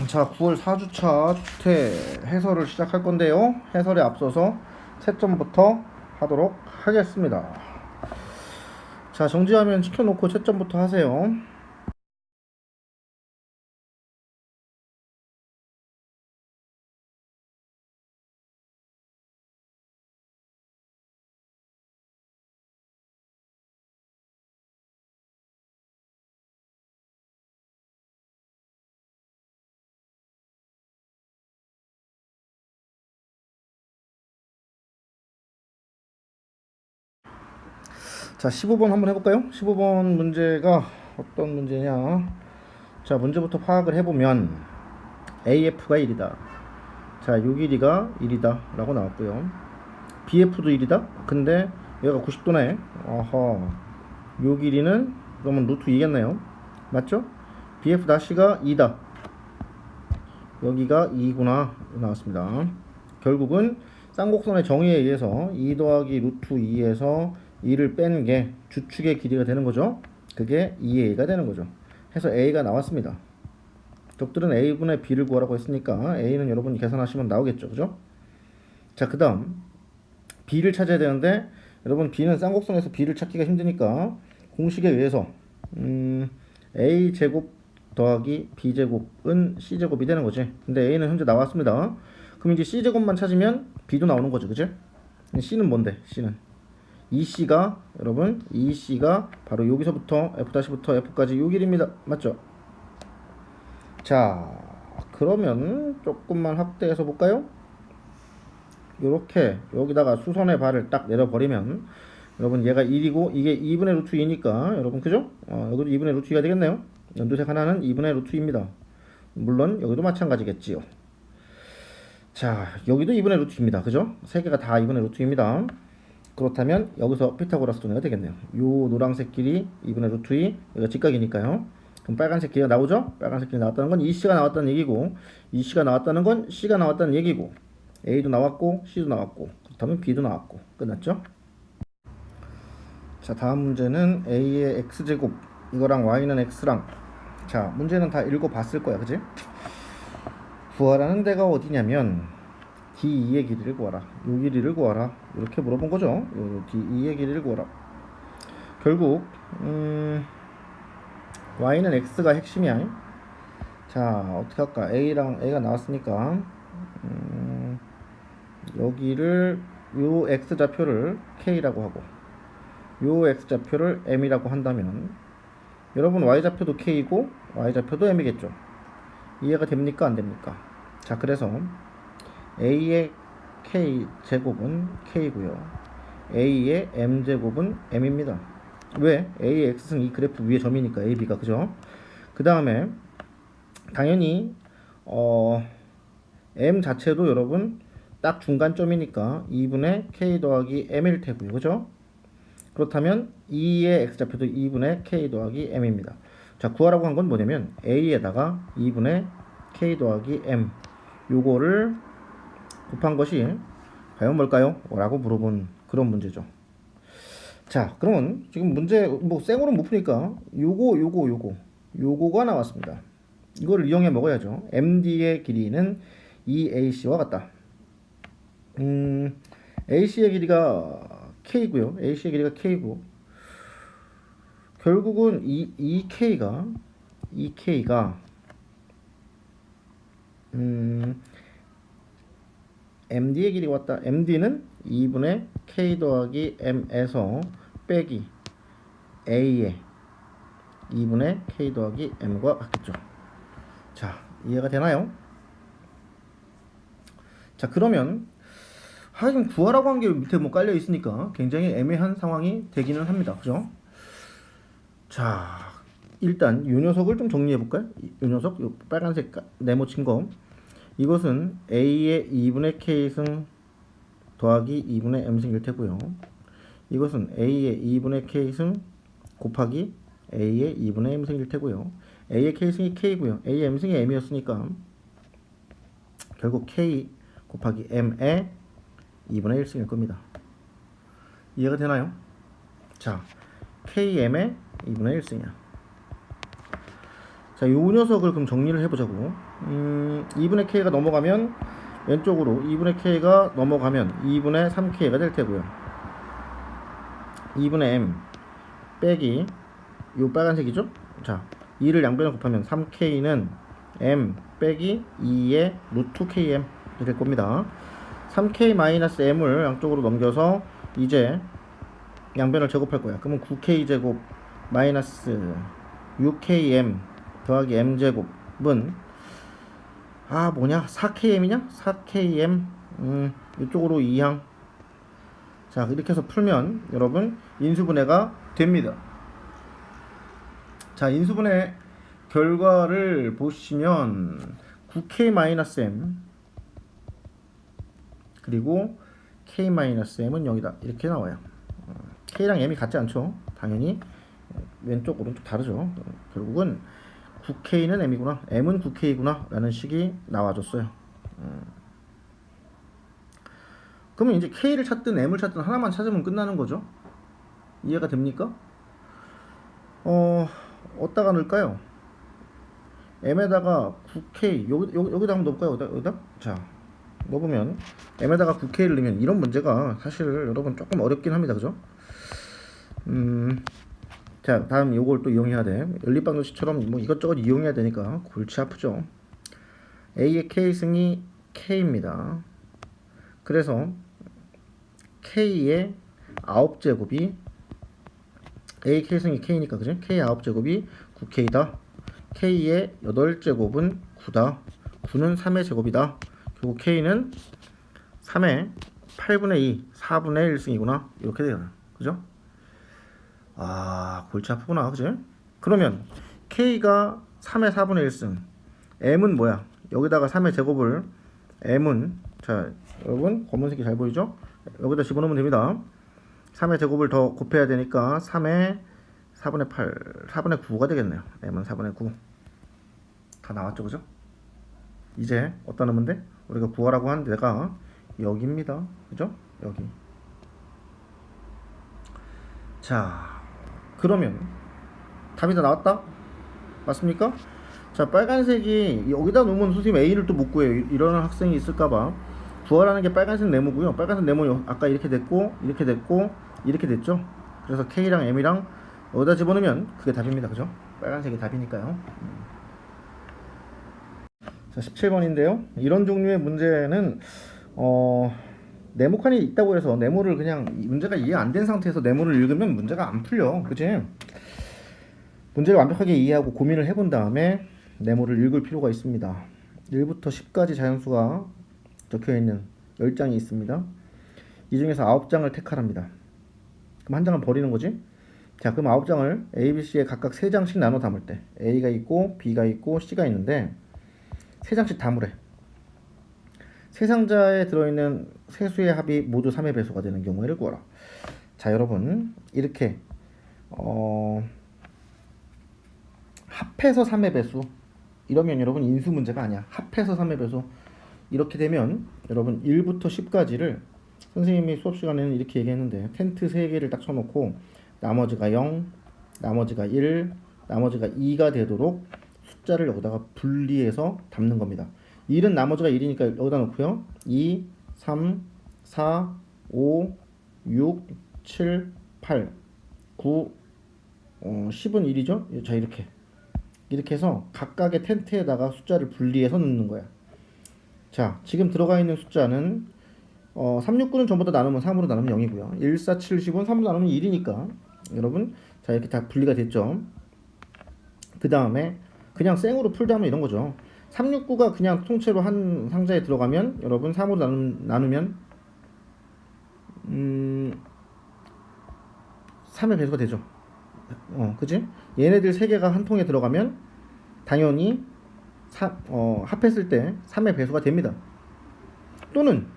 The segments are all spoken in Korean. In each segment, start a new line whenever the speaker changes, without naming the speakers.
자, 9월 4주차 주태 해설을 시작할 건데요. 해설에 앞서서 채점부터 하도록 하겠습니다. 자, 정지화면 시켜놓고 채점부터 하세요. 자, 15번 한번 해볼까요? 15번 문제가 어떤 문제냐. 자, 문제부터 파악을 해보면 AF가 1이다. 자, 요 길이가 1이다 라고 나왔고요. BF도 1이다? 근데 얘가 90도네. 어허. 요 길이는 그러면 루트 2겠네요. 맞죠? BF-가 2다. 여기가 2구나 나왔습니다. 결국은 쌍곡선의 정의에 의해서 2 더하기 루트 2에서 2를 뺀 게 주축의 길이가 되는 거죠. 그게 2a가 되는 거죠. 해서 a가 나왔습니다. 적들은 a분의 b를 구하라고 했으니까 a는 여러분이 계산하시면 나오겠죠. 그죠? 자, 그 다음 b를 찾아야 되는데 여러분 b는 쌍곡선에서 b를 찾기가 힘드니까 공식에 의해서 a제곱 더하기 b제곱은 c제곱이 되는 거지. 근데 a는 현재 나왔습니다. 그럼 이제 c제곱만 찾으면 b도 나오는 거죠. 그죠? c는 뭔데? c는 2c가 여러분 2c가 바로 여기서부터 f-부터 f까지 요 길입니다. 맞죠? 자, 그러면 조금만 확대해서 볼까요? 요렇게 여기다가 수선의 발을 딱 내려버리면 여러분 얘가 1이고 이게 2분의 루트 2니까 여러분 그죠? 여기도 2분의 루트 2가 되겠네요. 연두색 하나는 2분의 루트 2입니다. 물론 여기도 마찬가지겠지요. 자, 여기도 2분의 루트 2입니다. 그죠? 세 개가 다 2분의 루트 2입니다. 그렇다면 여기서 피타고라스 도내가 되겠네요. 요 노란색 길이 2분의 루트 2, 여기가 직각이니까요. 그럼 빨간색 길이가 나오죠? 빨간색 길이 나왔다는 건 2C가 나왔다는 얘기고 2C가 나왔다는 건 C가 나왔다는 얘기고 A도 나왔고 C도 나왔고 그렇다면 B도 나왔고 끝났죠? 자, 다음 문제는 A의 X제곱 이거랑 Y는 X랑 자, 문제는 다 읽어봤을 거야. 그지? 구하라는 데가 어디냐면 D2의 길이를 구하라. 요 길이를 구하라. 이렇게 물어본 거죠. 요 D2의 길이를 구하라. 결국 Y는 X가 핵심이야. 자, 어떻게 할까? A랑 A가 나왔으니까 여기를 요 X좌표를 K라고 하고 요 X좌표를 M이라고 한다면 여러분 Y좌표도 K이고 Y좌표도 M이겠죠. 이해가 됩니까? 안 됩니까? 자, 그래서 A의 K제곱은 K고요. A의 M제곱은 M입니다. 왜? A의 X승 이 그래프 위에 점이니까 AB가 그죠? 그 다음에 당연히 M 자체도 여러분 딱 중간점이니까 2분의 K 더하기 M일 테고요. 그죠? 그렇다면 2의 X좌표도 2분의 K 더하기 M입니다. 자, 구하라고 한 건 뭐냐면 A에다가 2분의 K 더하기 M 요거를 곱한 것이 과연 뭘까요? 라고 물어본 그런 문제죠. 자, 그러면 지금 문제 뭐 생으로 못 푸니까 요거가 나왔습니다. 이거를 이용해 먹어야죠. MD의 길이는 EAC와 같다. AC의 길이가 K고요. AC의 길이가 K고 결국은 EK가 MD의 길이가 왔다. MD는 2분의 K 더하기 M에서 빼기 A의 2분의 K 더하기 M과 같겠죠. 자, 이해가 되나요? 자, 그러면 하긴 구하라고 한 게 밑에 뭐 깔려 있으니까 굉장히 애매한 상황이 되기는 합니다. 그죠? 자, 일단 이 녀석을 좀 정리해 볼까요? 이 녀석, 요 빨간색 네모친 거. 이것은 A의 2분의 K승 더하기 2분의 M승일 테고요. 이것은 A의 2분의 K승 곱하기 A의 2분의 M승일 테고요. A의 K승이 K고요. A의 M승이 M이었으니까 결국 K 곱하기 M의 2분의 1승일 겁니다. 이해가 되나요? 자, KM의 2분의 1승이야. 자, 요 녀석을 그럼 정리를 해보자고. 2분의 k가 넘어가면 왼쪽으로 2분의 k가 넘어가면 2분의 3k가 될 테고요. 2분의 m 빼기 요 빨간색이죠? 자, 2를 양변에 곱하면 3k는 m 빼기 2의 루트 km 될 겁니다. 3k-m을 양쪽으로 넘겨서 이제 양변을 제곱할 거야. 그러면 9k 제곱 마이너스 6km 더하기 m제곱은 뭐냐? 4km이냐? 4km 이쪽으로 2항. 자, 이렇게 해서 풀면 여러분 인수분해가 됩니다. 자, 인수분해 결과를 보시면 9k-m 그리고 k-m은 여기다 이렇게 나와요. k랑 m이 같지 않죠? 당연히 왼쪽 오른쪽 다르죠. 결국은 9k는 m이구나, m은 9k구나 라는 식이 나와줬어요. 그러면 이제 k를 찾든 m을 찾든 하나만 찾으면 끝나는 거죠. 이해가 됩니까? 어디다가 넣을까요? m에다가 9k 여기다 한번 넣을까요? 여기다? 자, 넣어보면 m에다가 9k를 넣으면 이런 문제가 사실 여러분 조금 어렵긴 합니다. 그죠? 자, 다음 요걸 또 이용해야 돼. 연립방정식처럼 뭐 이것저것 이용해야 되니까 골치 아프죠. a의 k승이 k입니다. 그래서 k의 9제곱이 a k승이 k니까 그죠? k 9제곱이 9k다. k의 8제곱은 9다. 9는 3의 제곱이다. 결국 k는 3의 8분의 2, 4분의 1승이구나. 이렇게 돼요. 그죠? 골치 아프구나. 그지? 그러면 k가 3의 4분의 1승, m은 뭐야? 여기다가 3의 제곱을, m은, 자, 여러분 검은색이 잘 보이죠? 여기다 집어넣으면 됩니다. 3의 제곱을 더 곱해야 되니까 3의 4분의 8, 4분의 9가 되겠네요. m은 4분의 9. 다 나왔죠, 그죠? 이제 어디다 넣으면 돼? 우리가 구하라고 한 데가 여기입니다. 그죠? 여기. 자, 그러면 답이 다 나왔다? 맞습니까? 자, 빨간색이 여기다 놓으면 선생님 A를 또 못 구해요. 이러는 학생이 있을까봐. 구하라는 게 빨간색 네모고요. 빨간색 네모는 아까 이렇게 됐고, 이렇게 됐고, 이렇게 됐죠? 그래서 K랑 M이랑 여기다 집어넣으면 그게 답입니다. 그죠? 빨간색이 답이니까요. 자, 17번인데요. 이런 종류의 문제는 네모칸이 있다고 해서 네모를 그냥 문제가 이해 안 된 상태에서 네모를 읽으면 문제가 안 풀려. 그치? 문제를 완벽하게 이해하고 고민을 해본 다음에 네모를 읽을 필요가 있습니다. 1부터 10까지 자연수가 적혀있는 10장이 있습니다. 이 중에서 9장을 택하랍니다. 그럼 한 장을 버리는 거지? 자, 그럼 9장을 A, B, C에 각각 3장씩 나눠 담을 때 A가 있고 B가 있고 C가 있는데 3장씩 담으래. 세 상자에 들어있는 세 수의 합이 모두 3의 배수가 되는 경우를 구하라. 자, 여러분 이렇게 합해서 3의 배수 이러면 여러분 인수 문제가 아니야. 합해서 3의 배수 이렇게 되면 여러분 1부터 10까지를 선생님이 수업 시간에는 이렇게 얘기했는데 텐트 3개를 딱 쳐놓고 나머지가 0, 나머지가 1, 나머지가 2가 되도록 숫자를 여기다가 분리해서 담는 겁니다. 1은 나머지가 1이니까 여기다 놓고요. 2, 3, 4, 5, 6, 7, 8, 9, 10은 1이죠? 자, 이렇게 해서 각각의 텐트에다가 숫자를 분리해서 넣는 거야. 자, 지금 들어가 있는 숫자는 369는 전부 다 나누면 3으로 나누면 0이고요. 1, 4, 7, 10은 3으로 나누면 1이니까 여러분, 자, 이렇게 다 분리가 됐죠. 그 다음에 그냥 생으로 풀자면 이런 거죠. 369가 그냥 통째로 한 상자에 들어가면 여러분 3으로 나누면 3의 배수가 되죠. 그지? 얘네들 3개가 한 통에 들어가면 당연히 합했을 때 3의 배수가 됩니다. 또는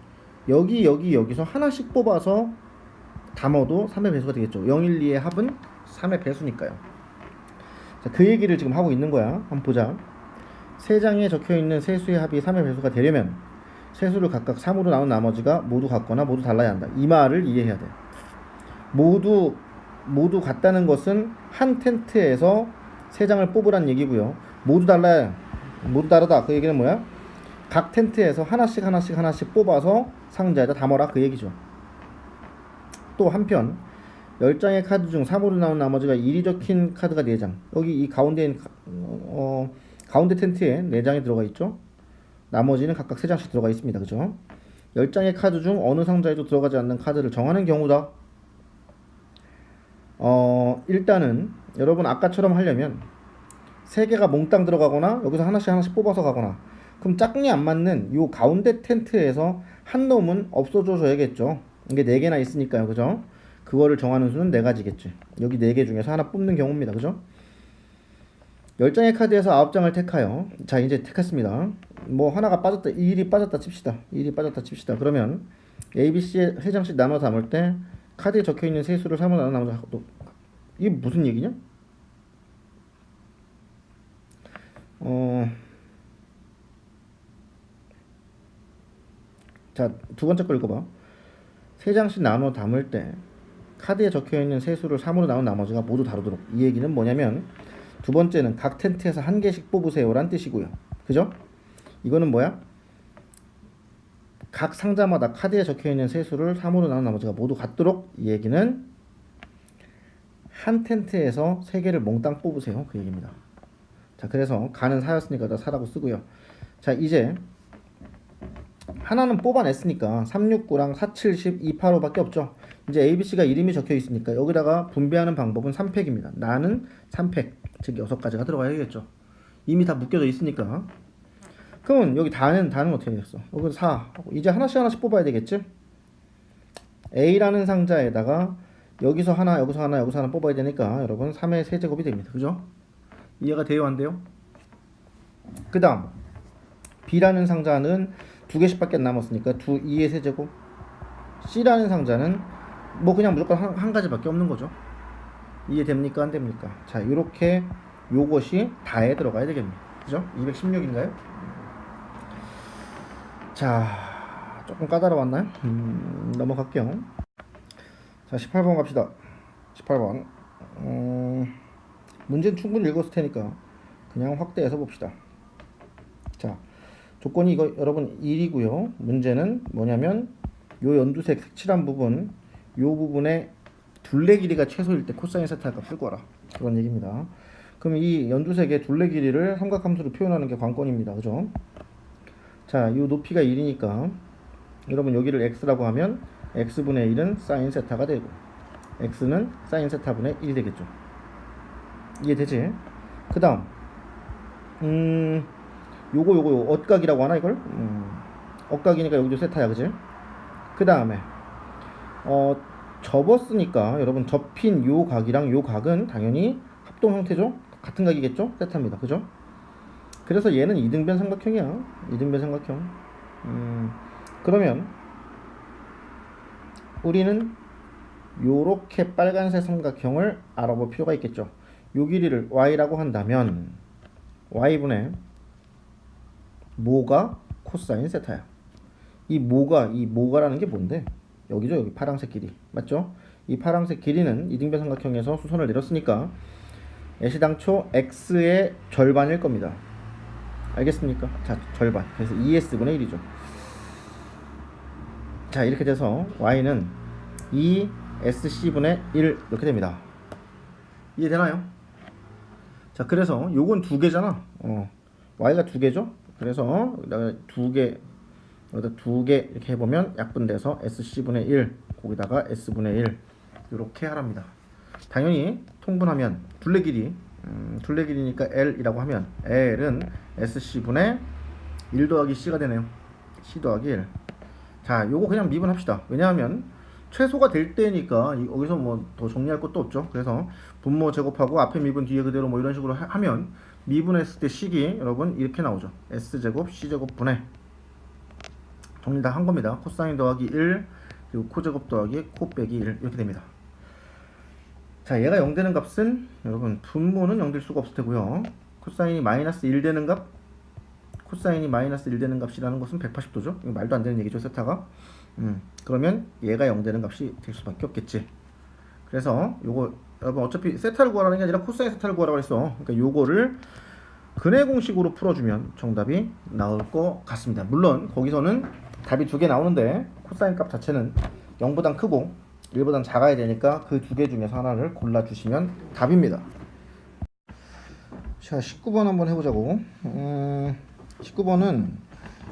여기서 하나씩 뽑아서 담아도 3의 배수가 되겠죠. 0, 1, 2의 합은 3의 배수니까요. 자, 그 얘기를 지금 하고 있는 거야. 한번 보자. 세 장에 적혀있는 세 수의 합이 3의 배수가 되려면 세 수를 각각 3으로 나눈 나머지가 모두 같거나 모두 달라야 한다. 이 말을 이해해야 돼. 모두 같다는 것은 한 텐트에서 세 장을 뽑으란 얘기고요. 모두 달라요. 모두 다르다. 그 얘기는 뭐야? 각 텐트에서 하나씩 뽑아서 상자에다 담아라. 그 얘기죠. 또 한편 10장의 카드 중 3으로 나온 나머지가 1이 적힌 카드가 4장. 여기 이 가운데 있는 가운데 텐트에 4장이 들어가 있죠. 나머지는 각각 3장씩 들어가 있습니다. 그죠? 10장의 카드 중 어느 상자에도 들어가지 않는 카드를 정하는 경우다. 일단은 여러분 아까처럼 하려면 3개가 몽땅 들어가거나 여기서 하나씩 뽑아서 가거나, 그럼 짝꿍이 안 맞는 요 가운데 텐트에서 한 놈은 없어줘야겠죠. 이게 4개나 있으니까요. 그죠? 그거를 정하는 수는 4가지겠지. 여기 4개 중에서 하나 뽑는 경우입니다. 그죠? 10장의 카드에서 9장을 택하여, 자 이제 택했습니다. 뭐 하나가 빠졌다, 1이 빠졌다 칩시다. 1이 빠졌다 칩시다. 그러면 ABC에 3장씩 나눠 담을 때 카드에 적혀있는 세 수를 3으로 나눠 담아서, 이게 무슨 얘기냐? 자, 두 번째 걸 읽어봐. 3장씩 나눠 담을 때 카드에 적혀있는 세 수를 3으로 나눈 나머지가 모두 다르도록. 이 얘기는 뭐냐면, 두 번째는 각 텐트에서 한 개씩 뽑으세요 란 뜻이고요. 그죠? 이거는 뭐야? 각 상자마다 카드에 적혀있는 세 수를 3으로 나눈 나머지가 모두 같도록. 이 얘기는 한 텐트에서 3개를 몽땅 뽑으세요. 그 얘기입니다. 자, 그래서 가는 4였으니까 다 4라고 쓰고요. 자, 이제 하나는 뽑아냈으니까 369랑 470, 285밖에 없죠. 이제 ABC가 이름이 적혀 있으니까 여기다가 분배하는 방법은 3팩입니다. 나는 3팩, 즉 6가지가 들어가야겠죠. 이미 다 묶여져 있으니까. 그러면 여기 다는 어떻게 되겠어? 여기 4. 이제 하나씩 뽑아야 되겠지? A라는 상자에다가 여기서 하나, 여기서 하나, 여기서 하나 뽑아야 되니까 여러분 3의 세제곱이 됩니다. 그죠? 이해가 돼요, 안 돼요? 그 다음 B라는 상자는 2개씩밖에 안 남았으니까 2의 세제곱. C라는 상자는 뭐 그냥 무조건 한 가지밖에 없는 거죠. 이해됩니까, 안 됩니까? 자, 이렇게 요것이 다에 들어가야 되겠네. 그죠? 216인가요? 자, 조금 까다로웠나요? 넘어갈게요. 자, 18번 갑시다. 18번. 문제는 충분히 읽었을 테니까 그냥 확대해서 봅시다. 자, 조건이 이거 여러분 1이고요. 문제는 뭐냐면 요 연두색 색칠한 부분, 요 부분에 둘레 길이가 최소일 때 코사인 세타 값을 구하라. 그런 얘기입니다. 그럼 이 연두색의 둘레 길이를 삼각함수로 표현하는 게 관건입니다. 그죠? 자, 요 높이가 1이니까 여러분 여기를 x라고 하면 x분의 1은 사인 세타가 되고 x는 사인 세타분의 1이 되겠죠. 이해되지? 그 다음 요거 억각이라고 하나 이걸? 억각이니까 여기도 세타야. 그지? 그 다음에 접었으니까 여러분 접힌 요 각이랑 요 각은 당연히 합동 형태죠? 같은 각이겠죠? 세타입니다. 그죠? 그래서 얘는 이등변 삼각형이야. 이등변 삼각형. 그러면 우리는 요렇게 빨간색 삼각형을 알아볼 필요가 있겠죠. 요 길이를 y라고 한다면 y분의 모가 코사인 세타야. 이 모가라는 게 뭔데? 여기죠. 여기 파란색 길이. 맞죠? 이 파란색 길이는 이등변 삼각형에서 수선을 내렸으니까 애시당초 x의 절반일 겁니다. 알겠습니까? 자, 절반. 그래서 2s분의 1이죠. 자, 이렇게 돼서 y는 2sc분의 1 이렇게 됩니다. 이해되나요? 자, 그래서 요건 2개잖아. y가 2개죠? 그래서 여기다가 2개, 여기다 2개 이렇게 해보면 약분돼서 sc분의 1, 거기다가 s분의 1 이렇게 하랍니다. 당연히 통분하면 둘레 길이니까 L이라고 하면 L은 sc분의 1 더하기 c가 되네요. c 더하기 1. 자, 요거 그냥 미분합시다. 왜냐하면 최소가 될 때니까 여기서 뭐 더 정리할 것도 없죠. 그래서 분모 제곱하고 앞에 미분 뒤에 그대로 뭐 이런 식으로 하면 미분했을 때 식이 여러분 이렇게 나오죠. s제곱 c제곱 분의, 정리 다 한 겁니다. 코사인 더하기 1 그리고 코제곱 더하기 코 빼기 1 이렇게 됩니다. 자, 얘가 0 되는 값은 여러분 분모는 0 될 수가 없을 테고요. 코사인이 마이너스 1 되는 값, 코사인이 마이너스 1 되는 값이라는 것은 180도죠. 이거 말도 안 되는 얘기죠, 세타가. 그러면 얘가 0 되는 값이 될 수밖에 없겠지. 그래서 요거 여러분 어차피 세타를 구하라는 게 아니라 코사인 세타를 구하라고 했어. 그러니까 요거를 근해 공식으로 풀어주면 정답이 나올 것 같습니다. 물론 거기서는 답이 두 개 나오는데 코사인 값 자체는 0보단 크고 1보단 작아야 되니까 그 두 개 중에서 하나를 골라주시면 답입니다. 자, 19번 한번 해보자고. 19번은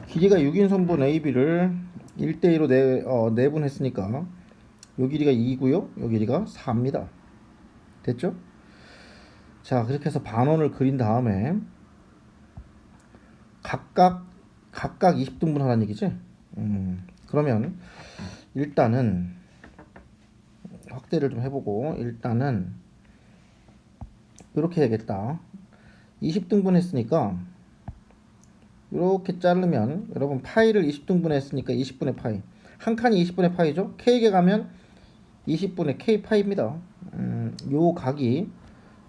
길이가 6인선분 AB를 1대2로 내분했으니까 요 길이가 2고요 요 길이가 4입니다. 됐죠? 자, 그렇게 해서 반원을 그린 다음에 각각 20등분 하라는 얘기지? 그러면 일단은 확대를 좀 해보고 일단은 이렇게 해야겠다. 20등분 했으니까 이렇게 자르면 여러분 파이를 20등분 했으니까 20분의 파이 한 칸이 20분의 파이죠. K에 가면 20분의 K 파이입니다. 요 각이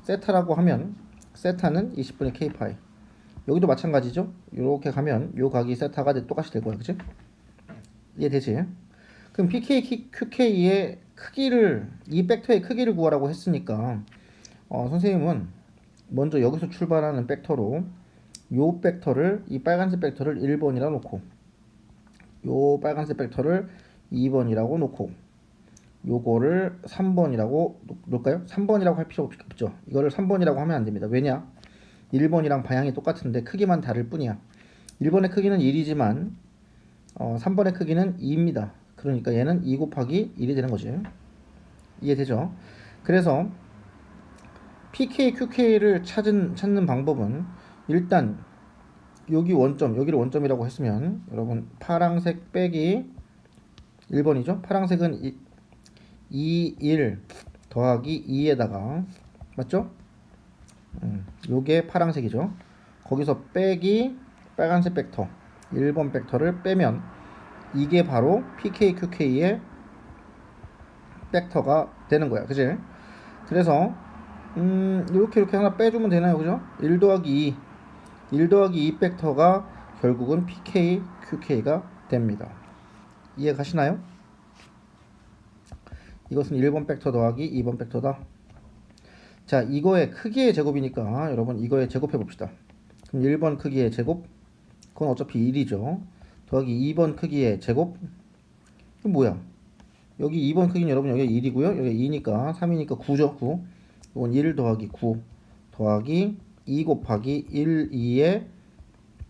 세타라고 하면 세타는 20분의 K 파이. 여기도 마찬가지죠. 이렇게 가면 요 각이 세타가 똑같이 될 거야, 그치? 이해되지? 그럼 PK, QK의 크기를 이 벡터의 크기를 구하라고 했으니까 선생님은 먼저 여기서 출발하는 벡터로 요 벡터를 이 빨간색 벡터를 1번이라 놓고 요 빨간색 벡터를 2번이라고 놓고 요거를 3번이라고 놓을까요? 3번이라고 할 필요 없죠. 이거를 3번이라고 하면 안 됩니다. 왜냐? 1번이랑 방향이 똑같은데 크기만 다를 뿐이야. 1번의 크기는 1이지만 3번의 크기는 2입니다. 그러니까 얘는 2 곱하기 1이 되는 거지. 이해되죠? 그래서 PK, QK를 찾는 방법은 일단 여기 원점, 여기를 원점이라고 했으면 여러분 파랑색 빼기 1번이죠? 파랑색은 2, 1 더하기 2에다가 맞죠? 요게 파랑색이죠. 거기서 빼기 빨간색 벡터 1번 벡터를 빼면 이게 바로 PK, QK의 벡터가 되는 거야. 그치? 그래서 이렇게 하나 빼주면 되나요? 그죠? 1 더하기 1 더하기 2 벡터가 결국은 PK, QK가 됩니다. 이해 가시나요? 이것은 1번 벡터 더하기 2번 벡터다. 자, 이거의 크기의 제곱이니까 여러분 이거의 제곱해 봅시다. 그럼 1번 크기의 제곱 그건 어차피 1이죠. 더하기 2번 크기의 제곱 이건 뭐야? 여기 2번 크기는 여러분 여기 1이고요. 여기 2니까 3이니까 9죠. 9. 이건 1 더하기 9 더하기 2 곱하기 1, 2의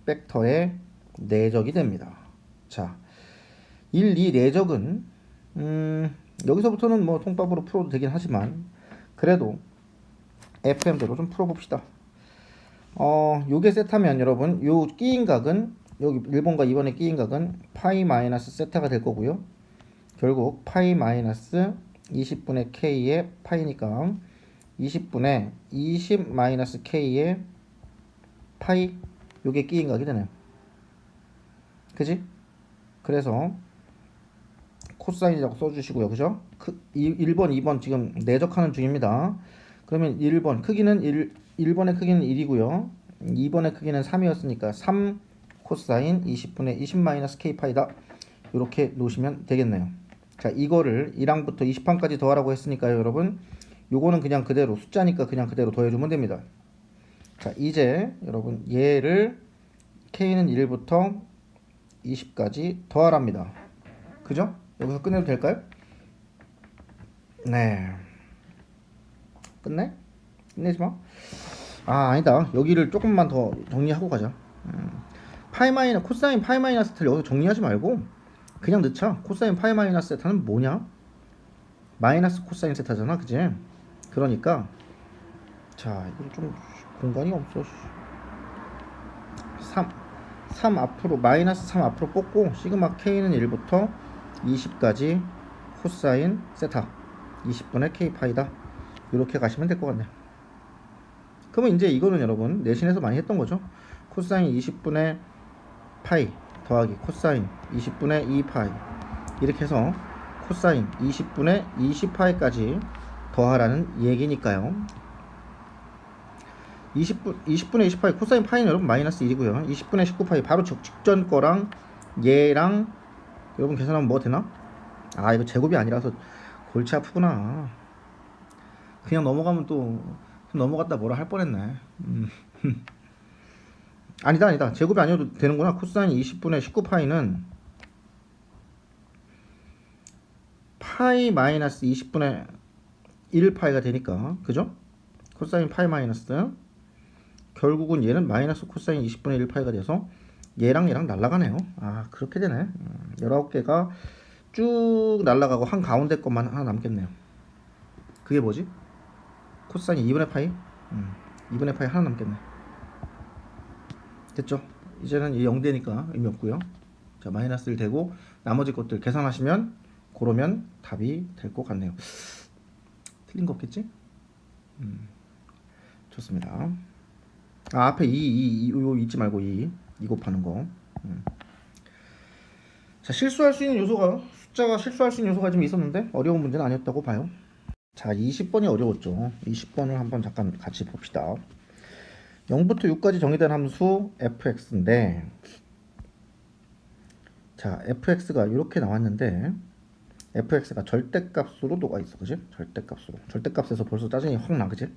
벡터의 내적이 됩니다. 자, 1, 2 내적은 여기서부터는 뭐 통밥으로 풀어도 되긴 하지만 그래도 FM대로 좀 풀어봅시다. 요게 세타면 여러분 요 끼인 각은 여기 1번과 2번의 끼인 각은 파이 마이너스 세타가 될 거고요. 결국 파이 마이너스 20분의 K의 파이니까 20분의 20 마이너스 K의 파이 요게 끼인 각이 되네요. 그지? 그래서 코사인이라고 써주시고요. 그죠? 1번, 2번 지금 내적하는 중입니다. 그러면 1번 크기는 1번의 크기는 1이고요. 2번의 크기는 3이었으니까 3 코사인 20분의 20 마이너스 K 파이다. 이렇게 놓으시면 되겠네요. 자, 이거를 1항부터 20항까지 더하라고 했으니까요, 여러분. 요거는 그냥 그대로 숫자니까 그냥 그대로 더해주면 됩니다. 자, 이제 여러분 얘를 K는 1부터 20까지 더하랍니다. 그죠? 여기서 끝내도 될까요? 네. 끝내? 끝내지 마. 아니다. 여기를 조금만 더 정리하고 가자. 코사인 파이 마이너스 세타를 여기서 정리하지 말고 그냥 넣자. 코사인 파이 마이너스 세타는 뭐냐? 마이너스 코사인 세타잖아. 그지? 그러니까 자, 이거 좀 공간이 없어. 3 앞으로 마이너스 3 앞으로 뽑고 시그마 K는 1부터 20까지 코사인 세타 20분의 K 파이다. 이렇게 가시면 될 것 같네요. 그러면 이제 이거는 여러분 내신에서 많이 했던 거죠. 코사인 20분의 파이 더하기 코사인 20분의 2파이 이렇게 해서 코사인 20분의 20파이까지 더하라는 얘기니까요. 20분의 20파이 코사인 파이는 여러분 마이너스 1이고요. 20분의 19파이 바로 직전 거랑 얘랑 여러분 계산하면 뭐 되나? 아, 이거 제곱이 아니라서 골치 아프구나. 그냥 넘어가면 또 넘어갔다 뭐라 할 뻔했네. 아니다. 제곱이 아니어도 되는구나. 코사인 20분의 19파이는 파이 마이너스 20분의 1파이가 되니까, 그죠? 코사인 파이 마이너스, 결국은 얘는 마이너스 코사인 20분의 1파이가 돼서 얘랑 날라가네요. 아, 그렇게 되네. 19개가 쭉 날라가고 한 가운데 것만 하나 남겠네요. 그게 뭐지? 코사인 2분의 파이? 2분의 파이 하나 남겠네. 됐죠? 이제는 이 0되니까 의미 없고요. 자, 마이너스 1 되고 나머지 것들 계산하시면 그러면 답이 될 것 같네요. 틀린 거 없겠지? 좋습니다. 아, 앞에 이거 잊지 말고 이 곱하는 거. 자, 실수할 수 있는 요소가, 숫자가 실수할 수 있는 요소가 좀 있었는데 어려운 문제는 아니었다고 봐요. 자, 20번이 어려웠죠. 20번을 한번 잠깐 같이 봅시다. 0부터 6까지 정의된 함수 fx인데, 자, fx가 이렇게 나왔는데 fx가 절대값으로 녹아 있어, 그지? 절대값으로. 절대값에서 벌써 짜증이 확 나, 그지?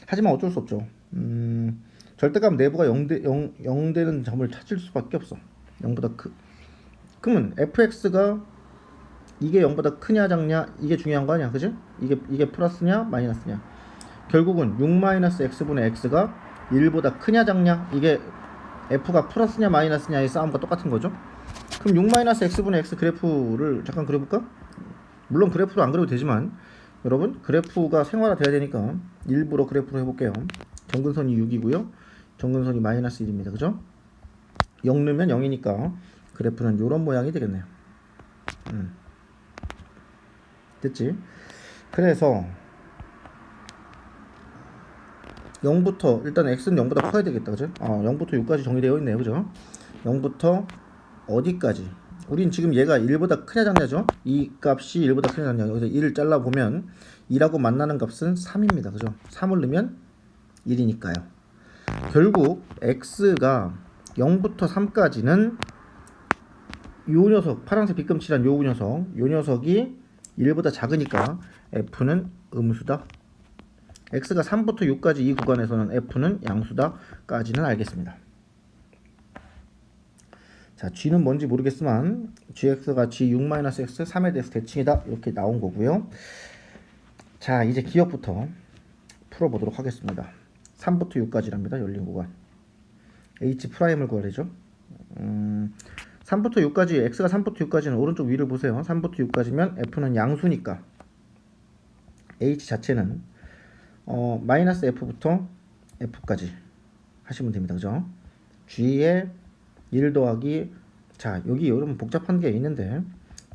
하지만 어쩔 수 없죠. 절대값 내부가 0 되는 점을 찾을 수밖에 없어. 0보다 그러면 fx가 이게 0보다 크냐 작냐 이게 중요한 거 아니야, 그지? 이게 플러스냐 마이너스냐. 결국은 6-x분의 x가 1보다 크냐 작냐, 이게 f가 플러스냐 마이너스냐의 싸움과 똑같은 거죠. 그럼 6-x분의 x 그래프를 잠깐 그려볼까? 물론 그래프로 안 그려도 되지만 여러분 그래프가 생활화 돼야 되니까 일부러 그래프로 해볼게요. 정근선이 6이고요 정근선이 마이너스 1입니다. 그죠? 0 넣으면 0이니까 그래프는 이런 모양이 되겠네요. 됐지? 그래서 0부터 일단 x는 0보다 커야 되겠다, 그죠? 0부터 6까지 정의되어 있네요, 그죠? 0부터 어디까지? 우린 지금 얘가 1보다 크냐 작냐죠? 이 값이 1보다 크냐 작냐. 여기서 1을 잘라보면 2라고 만나는 값은 3입니다, 그죠? 3을 넣으면 1이니까요. 결국 x가 0부터 3까지는 요 녀석, 파란색 빗금칠한 요 녀석이 1보다 작으니까 f는 음수다. x가 3부터 6까지 이 구간에서는 f는 양수다까지는 알겠습니다. 자, g는 뭔지 모르겠지만 gx가 g 6-x 3에 대해서 대칭이다, 이렇게 나온 거고요. 자, 이제 기억부터 풀어보도록 하겠습니다. 3부터 6까지랍니다. 열린 구간 h'을 구하려죠. 3부터 6까지, x가 3부터 6까지는 오른쪽 위를 보세요. 3부터 6까지면 f는 양수니까 h 자체는 마이너스 f부터 f까지 하시면 됩니다. 그죠? g에 1 더하기, 자, 여기 여러분 복잡한 게 있는데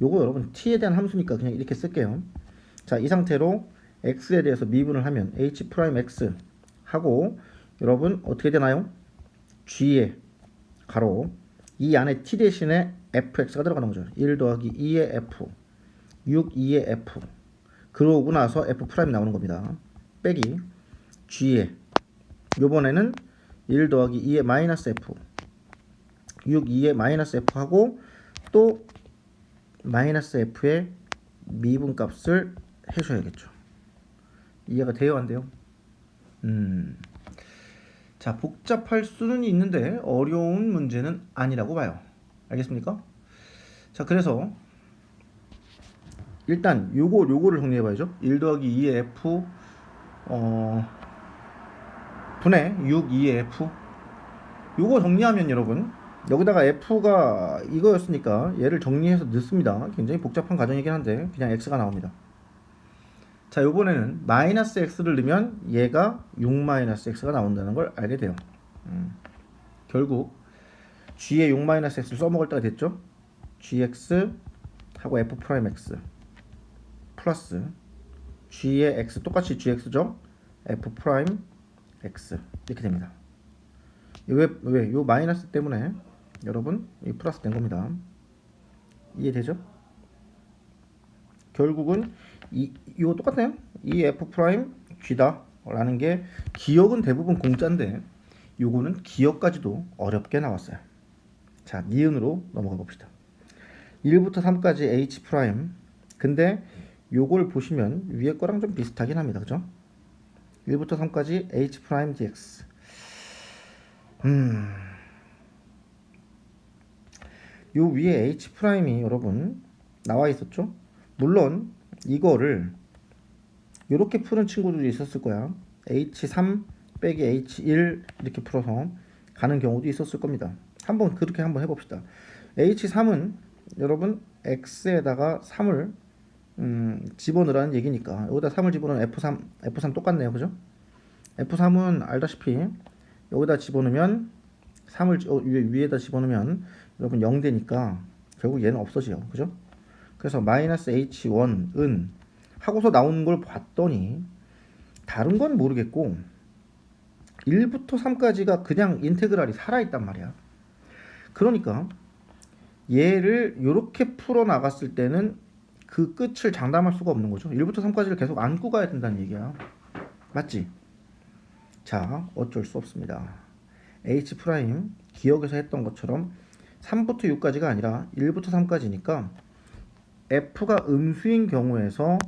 요거 여러분 t에 대한 함수니까 그냥 이렇게 쓸게요. 자, 이 상태로 x에 대해서 미분을 하면 h'x 하고, 여러분 어떻게 되나요? g에 가로 이 안에 t 대신에 fx가 들어가는 거죠. 1 더하기 2의 f, 6 2의 f, 그러고 나서 f 프라임 나오는 겁니다. 빼기 g에 요번에는 1 더하기 2의 마이너스 f, 6 2의 마이너스 f 하고 또 마이너스 f의 미분 값을 해줘야겠죠. 이해가 돼요, 안 돼요? 자, 복잡할 수는 있는데 어려운 문제는 아니라고 봐요. 알겠습니까? 자, 그래서 일단 요거를 정리해봐야죠. 1 더하기 2의 f 분의 6 2의 f, 요거 정리하면 여러분 여기다가 f가 이거였으니까 얘를 정리해서 넣습니다. 굉장히 복잡한 과정이긴 한데 그냥 x가 나옵니다. 자, 요번에는 마이너스 x를 넣으면 얘가 6-x가 나온다는 걸 알게 돼요. 결국 g에 6-x를 써먹을 때가 됐죠. gx 하고 f'x 플러스 g의 x, 똑같이 gx죠. f'x 이렇게 됩니다. 왜? 요 마이너스 때문에 여러분 이 플러스 된 겁니다. 이해되죠? 결국은 이거 똑같네요. 이 f'g다 라는 게 기억은 대부분 공짜인데 요거는 기억까지도 어렵게 나왔어요. 자, 니은으로 넘어가 봅시다. 1부터 3까지 h', 근데 요걸 보시면 위에 거랑 좀 비슷하긴 합니다. 그죠? 1부터 3까지 h' dx. 요 위에 h 프라임이 여러분 나와 있었죠? 물론 이거를 이렇게 푸는 친구들이 있었을 거야. h3 빼기 h1 이렇게 풀어서 가는 경우도 있었을 겁니다. 한번 그렇게 한번 해봅시다. h3은 여러분 x에다가 3을 집어넣으라는 얘기니까 여기다 3을 집어넣으면 F3 똑같네요. 그죠? F3은 알다시피 여기다 집어넣으면 3을 위에다 집어넣으면 여러분 0 되니까 결국 얘는 없어져요. 그죠? 그래서 마이너스 H1은 하고서 나온 걸 봤더니 다른 건 모르겠고 1부터 3까지가 그냥 인테그랄이 살아있단 말이야. 그러니까 얘를 이렇게 풀어나갔을 때는 그 끝을 장담할 수가 없는 거죠. 1부터 3까지를 계속 안고 가야 된다는 얘기야. 맞지? 자, 어쩔 수 없습니다. H 프라임 기억에서 했던 것처럼 3부터 6까지가 아니라 1부터 3까지니까 F가 음수인 경우에서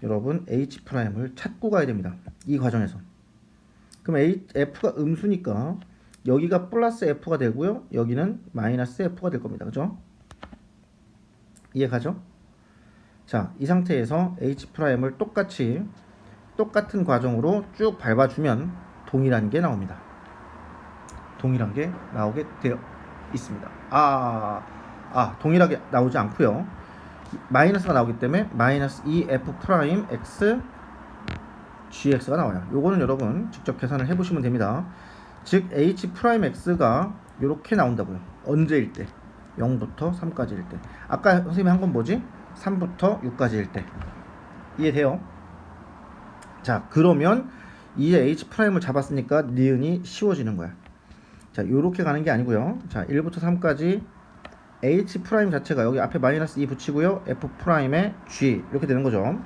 여러분 H 프라임을 찾고 가야 됩니다. 이 과정에서. 그럼 F가 음수니까 여기가 플러스 F가 되고요. 여기는 마이너스 F가 될 겁니다. 그죠? 이해가죠? 자, 이 상태에서 H 프라임을 똑같은 과정으로 쭉 밟아주면 동일한 게 나옵니다. 동일한 게 나오게 되어 있습니다. 동일하게 나오지 않고요. 마이너스가 나오기 때문에 마이너스 2f 프라임 x gx가 나와요. 요거는 여러분 직접 계산을 해보시면 됩니다. 즉 h 프라임 x가 이렇게 나온다고요. 언제일 때? 0부터 3까지일 때. 아까 선생님이 한 건 뭐지? 3부터 6까지일 때. 이해돼요? 자, 그러면 이제 h 프라임을 잡았으니까 니은이 쉬워지는 거야. 자, 요렇게 가는 게 아니고요. 자, 1부터 3까지 h 프라임 자체가 여기 앞에 마이너스 2 붙이고요. f 프라임에 g 이렇게 되는 거죠.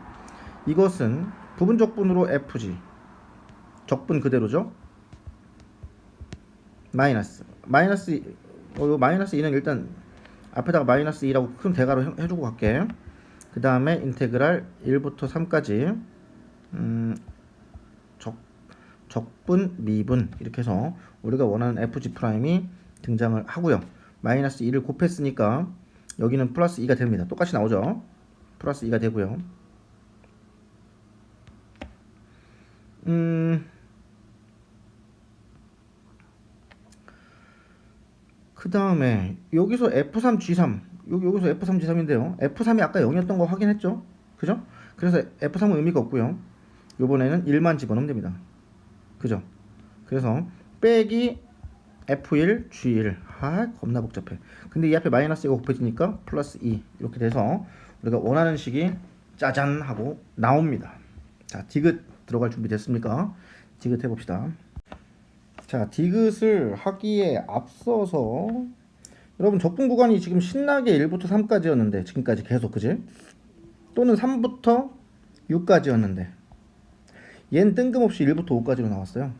이것은 부분 적분으로 fg 적분 그대로죠. 마이너스 2는 일단 앞에다가 마이너스 2라고 큰 대괄호 해주고 갈게. 그 다음에 인테그랄 1부터 3까지 적분 미분 이렇게 해서 우리가 원하는 fg 프라임이 등장을 하고요. 마이너스 2를 곱했으니까 여기는 플러스 2가 됩니다. 똑같이 나오죠. 플러스 2가 되고요. 그 다음에 여기서 F3, G3 여기서 F3, G3인데요. F3이 아까 0이었던 거 확인했죠? 그죠? 그래서 F3은 의미가 없고요. 요번에는 1만 집어넣으면 됩니다. 그죠? 그래서 빼기 F1, G1 겁나 복잡해. 근데 이 앞에 마이너스 2가 곱해지니까 플러스 2 이렇게 돼서 우리가 원하는 식이 짜잔 하고 나옵니다. 자, 디귿 들어갈 준비 됐습니까? 디귿 해봅시다. 자, 디귿을 하기에 앞서서 여러분 적분 구간이 지금 신나게 1부터 3까지였는데 지금까지 계속 그지? 또는 3부터 6까지였는데 얘는 뜬금없이 1부터 5까지로 나왔어요.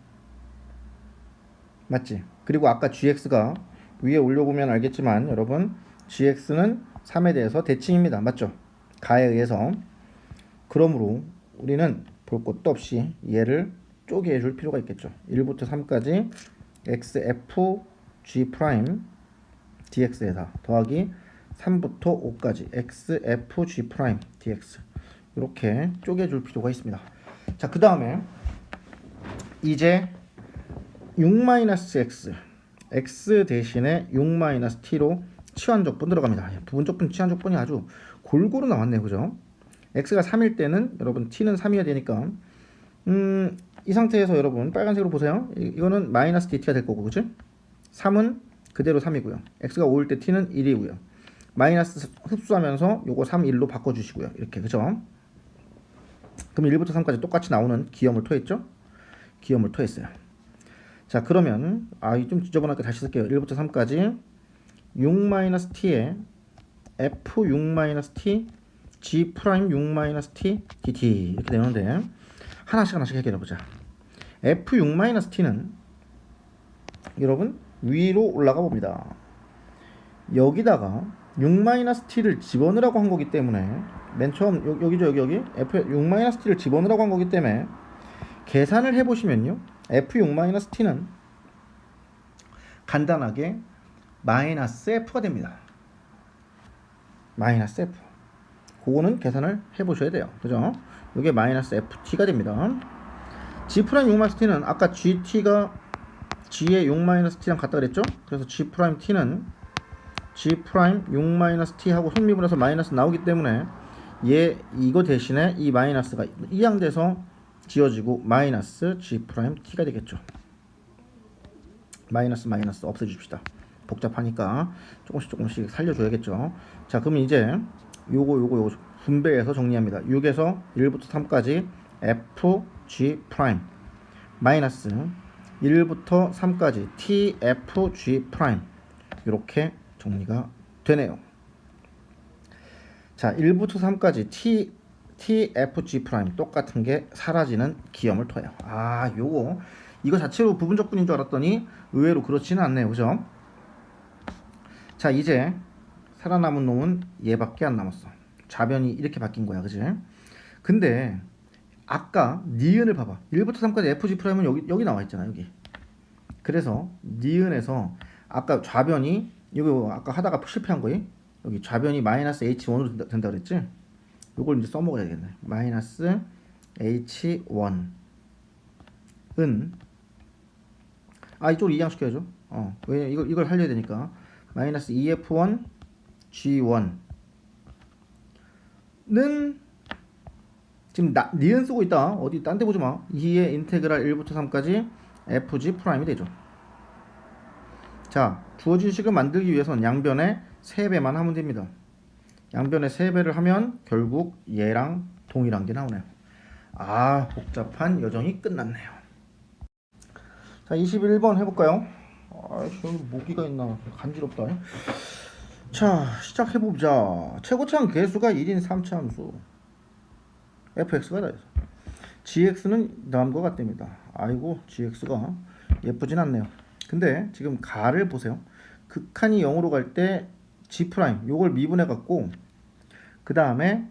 맞지? 그리고 아까 gx가 위에 올려보면 알겠지만 여러분 gx는 3에 대해서 대칭입니다. 맞죠? 가에 의해서. 그러므로 우리는 볼 것도 없이 얘를 쪼개 줄 필요가 있겠죠. 1부터 3까지 xf g 프라임 dx에다 더하기 3부터 5까지 xf g 프라임 dx 이렇게 쪼개 줄 필요가 있습니다. 자, 그 다음에 이제 6-x x 대신에 6-t로 치환적분 들어갑니다. 부분적분 치환적분이 아주 골고루 나왔네요. 그죠? x가 3일 때는 여러분 t는 3이어야 되니까 이 상태에서 여러분 빨간색으로 보세요. 이거는 마이너스 dt가 될 거고 그치? 3은 그대로 3이고요. x가 5일 때 t는 1이고요. 마이너스 흡수하면서 요거 3, 1로 바꿔주시고요. 이렇게 그죠? 그럼 1부터 3까지 똑같이 나오는 기염을 토했죠? 기염을 토했어요. 자, 그러면 좀 지저분하게 다시 쓸게요. 1부터 3까지 6-t에 f6-t g 프라임 6-t dt 이렇게 되는데 하나씩 해결해보자. f6-t는 여러분 위로 올라가 봅니다. 여기다가 6-t를 집어넣으라고 한 거기 때문에 맨 처음 여기죠. 여기 f6-t를 집어넣으라고 한 거기 때문에 계산을 해보시면요. f6-t는 간단하게 마이너스 f가 됩니다. 마이너스 f. 그거는 계산을 해보셔야 돼요. 그죠? 이게 마이너스 ft가 됩니다. g 프라임 6-t는 아까 gt가 g의 6-t랑 같다 그랬죠? 그래서 g 프라임 t는 g 프라임 6-t 하고 속미분해서 마이너스 나오기 때문에 얘 이거 대신에 이 마이너스가 이항돼서 지워지고 마이너스 g 프라임 t가 되겠죠. 마이너스 없애줍시다. 복잡하니까 조금씩 살려줘야겠죠. 자, 그럼 이제 요거 분배해서 정리합니다. 6에서 1부터 3까지 f g 프라임 마이너스 1부터 3까지 t f g 프라임 이렇게 정리가 되네요. 자, 1부터 3까지 t f g 프라임 똑같은 게 사라지는 기염을 터요. 아, 이거 자체로 부분적분인 줄 알았더니 의외로 그렇지는 않네요. 그죠? 자, 이제 살아남은 놈은 얘밖에 안 남았어. 좌변이 이렇게 바뀐 거야. 그지? 근데 아까 니은을 봐봐. 1부터 3까지 fg 프라임은 여기 나와 있잖아. 여기. 그래서 니은에서 아까 좌변이 이거 아까 하다가 실패한 거예요. 여기 좌변이 마이너스 h1으로 된다 그랬지? 요걸 이제 써먹어야 되겠네. 마이너스 h1은 이쪽으로 이항시켜야죠. 왜 이걸 살려야 되니까 마이너스 EF1 G1는 지금 니은 쓰고 있다. 어디 딴 데 보지 마. 2의 인테그랄 1부터 3까지 FG 프라임이 되죠. 자, 주어진 식을 만들기 위해서는 양변에 3배만 하면 됩니다. 양변에 3배를 하면 결국 얘랑 동일한 게 나오네요. 아, 복잡한 여정이 끝났네요. 자, 21번 해볼까요? 여기 모기가 있나 간지럽다. 자, 시작해보자. 최고차항 개수가 1인 3차 함수 fx가 다 있어. gx는 다음과 같답니다. 아이고, gx가 예쁘진 않네요. 근데 지금 가를 보세요. 극한이 0으로 갈 때 g 프라임 요걸 미분해 갖고 그 다음에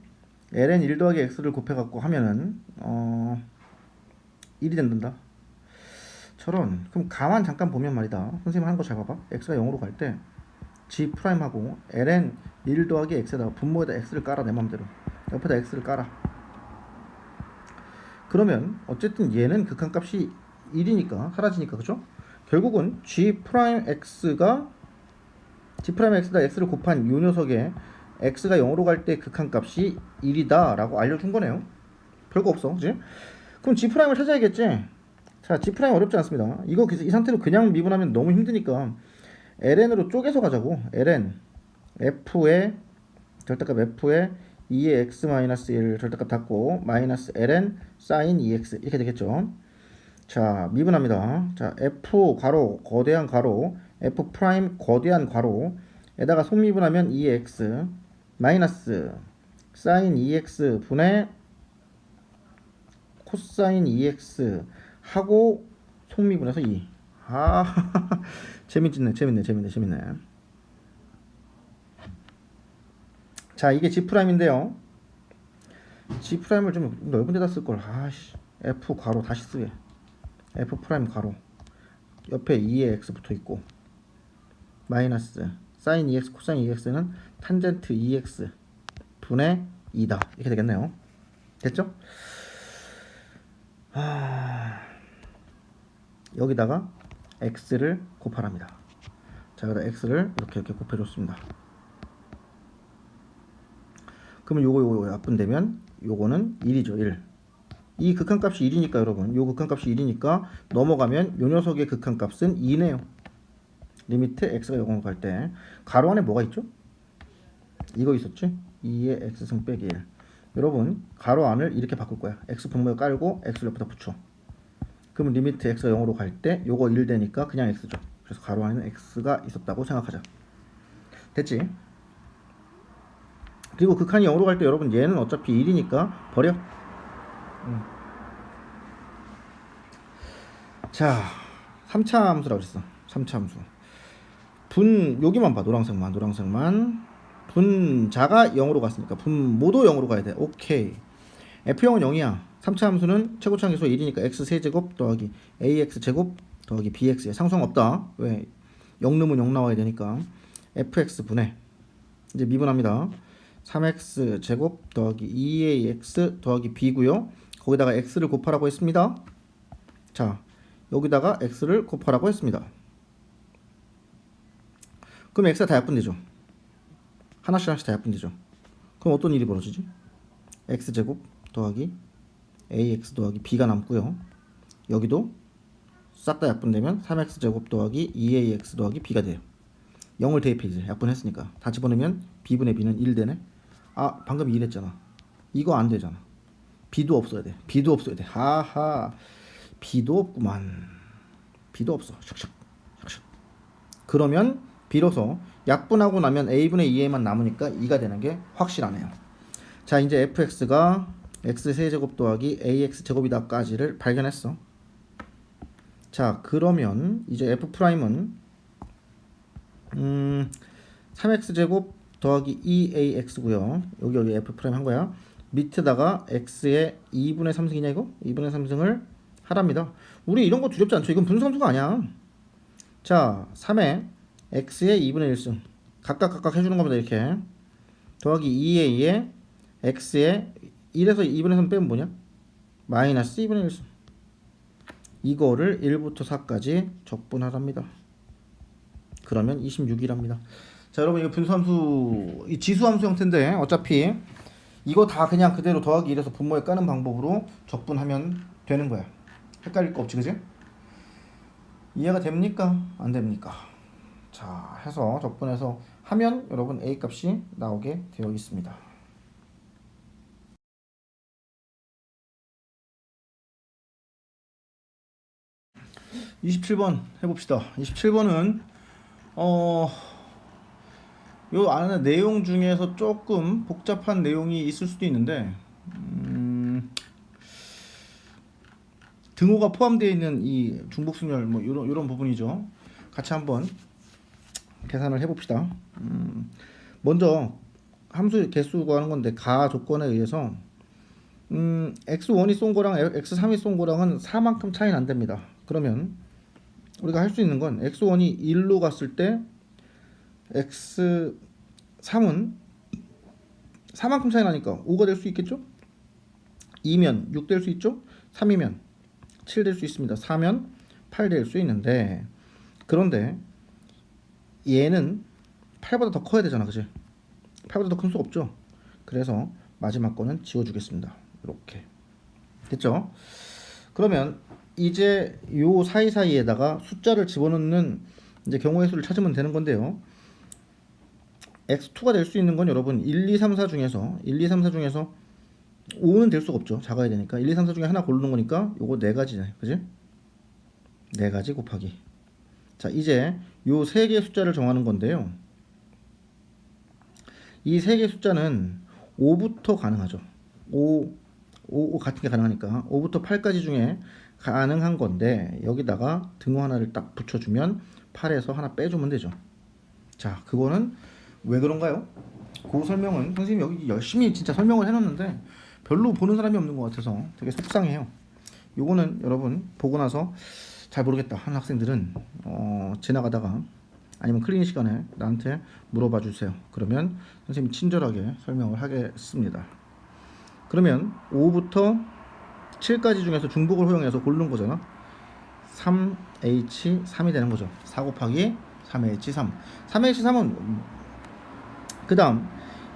ln 1 더하기 x를 곱해 갖고 하면은 1이 된단다. 저런. 그럼 가만 잠깐 보면 말이다. 선생님 하는 거 잘 봐봐. x가 0으로 갈 때 g 프라임하고 ln 1 더하기 x에다가 분모에다 x를 깔아. 내 맘대로 옆에다 x를 깔아. 그러면 어쨌든 얘는 극한값이 1이니까 사라지니까, 그죠? 결국은 g 프라임 x에다 x를 곱한 요 녀석에 x가 0으로 갈 때 극한값이 1이다 라고 알려준 거네요. 별거 없어, 그치? 그럼 g 프라임을 찾아야겠지? 자, g 프라임 어렵지 않습니다. 이거 이 상태로 그냥 미분하면 너무 힘드니까 ln으로 쪼개서 가자고. ln f의 절대값 f의 2의 x-1 절대값 닫고 마이너스 ln sin 2x 이렇게 되겠죠. 자, 미분합니다. 자, f 괄호 거대한 괄호 f 프라임 거대한 괄호에다가 속미분하면 2의 x 마이너스 sin 2x 분의 코사인 2x 하고 속미분해서 2. 재밌네. 자, 이게 G'인데요. G'을 좀 넓은 데다 쓸걸. F 괄호 다시 쓰게. F 프라임 괄호 옆에 2의 x 붙어있고 마이너스 sin 2x 코사인 2x는 탄젠트 2x 분의 2다. 이렇게 되겠네요. 됐죠? 여기다가 x를 곱하랍니다. 자, 여기다 x를 이렇게 곱해줬습니다. 그러면 요거 약분되면 요거는 1이죠. 1. 이 극한값이 1이니까 여러분, 요 극한값이 1이니까 넘어가면 요 녀석의 극한값은 2네요. 리미트 x가 0으로 갈 때 가로 안에 뭐가 있죠? 이거 있었지? 2의 x승 빼기 1. 여러분, 가로 안을 이렇게 바꿀 거야. x 분모에 깔고 x를 옆에다 붙여. 그러면 리미트 x가 0으로 갈 때 요거 1 되니까 그냥 x죠. 그래서 가로 안에는 x가 있었다고 생각하자. 됐지? 그리고 극한이 0으로 갈 때 여러분 얘는 어차피 1이니까 버려. 자, 3차 함수라고 했어. 3차 함수. 여기만 봐. 노란색만. 분자가 0으로 갔으니까 분모도 0으로 가야 돼. 오케이. F0은 0이야. 3차 함수는 최고차항 계수가 1이니까 x3제곱 더하기 ax제곱 더하기 bx에 상수항 없다. 왜? 0 넣으면 0 나와야 되니까 fx 분해. 이제 미분합니다. 3x 제곱 더하기 2ax 더하기 b고요. 거기다가 x를 곱하라고 했습니다. 자, 여기다가 x를 곱하라고 했습니다. 그럼 x가 다 약분되죠. 하나씩 다 약분되죠. 그럼 어떤 일이 벌어지지? x제곱 더하기 ax 더하기 b가 남고요. 여기도 싹 다 약분되면 3x제곱 더하기 2ax 더하기 b가 돼요. 0을 대입해 이제 약분했으니까 다 집어넣으면 b분의 b는 1 되네. 아, 방금 2 했잖아. 이거 안 되잖아. b도 없어야 돼. b도 없어야 돼. 하하. b도 없구만. b도 없어. 샥샥. 샥샥. 그러면 비로소 약분하고 나면 a분의 2a만 남으니까 2가 되는 게 확실하네요. 자, 이제 fx가 x 세제곱 더하기 ax 제곱이다까지를 발견했어. 자, 그러면 이제 f'은 3x 제곱 더하기 2ax고요. 여기 f' 한 거야. 밑에다가 x의 2분의 3승이냐 이거? 2분의 3승을 하랍니다. 우리 이런 거 두렵지 않죠? 이건 분수함수가 아니야. 자, 3에 x의 2분의 1승 각각 해주는 겁니다. 이렇게 더하기 2a에 x의 1에서 2분의 3 빼면 뭐냐? 마이너스 2분의 1승. 이거를 1부터 4까지 적분하랍니다. 그러면 26이랍니다. 자, 여러분 이거 분수함수, 이 지수함수 형태인데 어차피 이거 다 그냥 그대로 더하기 1에서 분모에 까는 방법으로 적분하면 되는 거야. 헷갈릴 거 없지, 그지? 이해가 됩니까? 안 됩니까? 자, 해서 적분해서 하면 여러분 A 값이 나오게 되어 있습니다. 27번 해봅시다. 27번은 요 안에 내용 중에서 조금 복잡한 내용이 있을 수도 있는데 등호가 포함되어 있는 이 중복순열 뭐 요런 부분이죠. 같이 한번 계산을 해봅시다. 먼저 함수 개수 구하는 건데 가 조건에 의해서 x1이 쏜 거랑 x3이 쏜 거랑은 4만큼 차이는 안 됩니다. 그러면 우리가 할 수 있는 건 x1이 1로 갔을 때 x3은 4만큼 차이 나니까 5가 될 수 있겠죠? 2면 6 될 수 있죠? 3이면 7 될 수 있습니다. 4면 8 될 수 있는데, 그런데 얘는 8보다 더 커야 되잖아, 그치? 8보다 더 큰 수 없죠? 그래서 마지막 거는 지워주겠습니다. 이렇게 됐죠? 그러면 이제 요 사이사이에다가 숫자를 집어넣는 이제 경우의 수를 찾으면 되는 건데요. x2가 될 수 있는 건 여러분 1, 2, 3, 4 중에서 5는 될 수가 없죠. 작아야 되니까 1, 2, 3, 4 중에 하나 고르는 거니까 요거 4가지네. 그지? 4가지 곱하기. 자, 이제 요 3개의 숫자를 정하는 건데요. 이 3개의 숫자는 5부터 가능하죠. 5 같은 게 가능하니까 5부터 8까지 중에 가능한 건데 여기다가 등호 하나를 딱 붙여주면 8에서 하나 빼주면 되죠. 자, 그거는 왜 그런가요? 그 설명은 선생님이 여기 열심히 진짜 설명을 해놨는데 별로 보는 사람이 없는 것 같아서 되게 속상해요. 요거는 여러분 보고 나서 잘 모르겠다 하는 학생들은 지나가다가 아니면 클리닉 시간에 나한테 물어봐 주세요. 그러면 선생님이 친절하게 설명을 하겠습니다. 그러면 5부터 7까지 중에서 중복을 허용해서 고르는 거잖아. 3H3이 되는 거죠. 4 곱하기 3H3. 3H3은 그 다음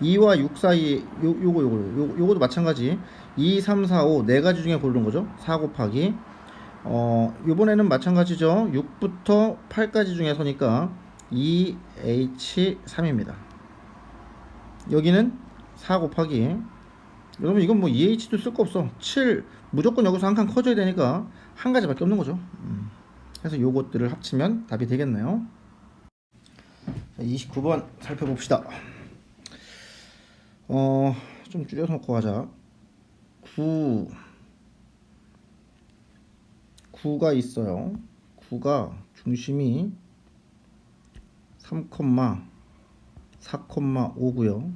2와 6 사이 요거도 마찬가지. 2, 3, 4, 5 네 가지 중에 고르는 거죠. 4 곱하기 요번에는 마찬가지죠. 6부터 8까지 중에서니까 2H3입니다. 여기는 4 곱하기, 여러분 이건 뭐 2H도 쓸 거 없어. 7 무조건 여기서 한 칸 커져야 되니까 한 가지밖에 없는 거죠. 그래서 요것들을 합치면 답이 되겠네요. 29번 살펴봅시다. 좀 줄여서 놓고 가자. 9가 있어요. 9가 중심이 3,4,5고요.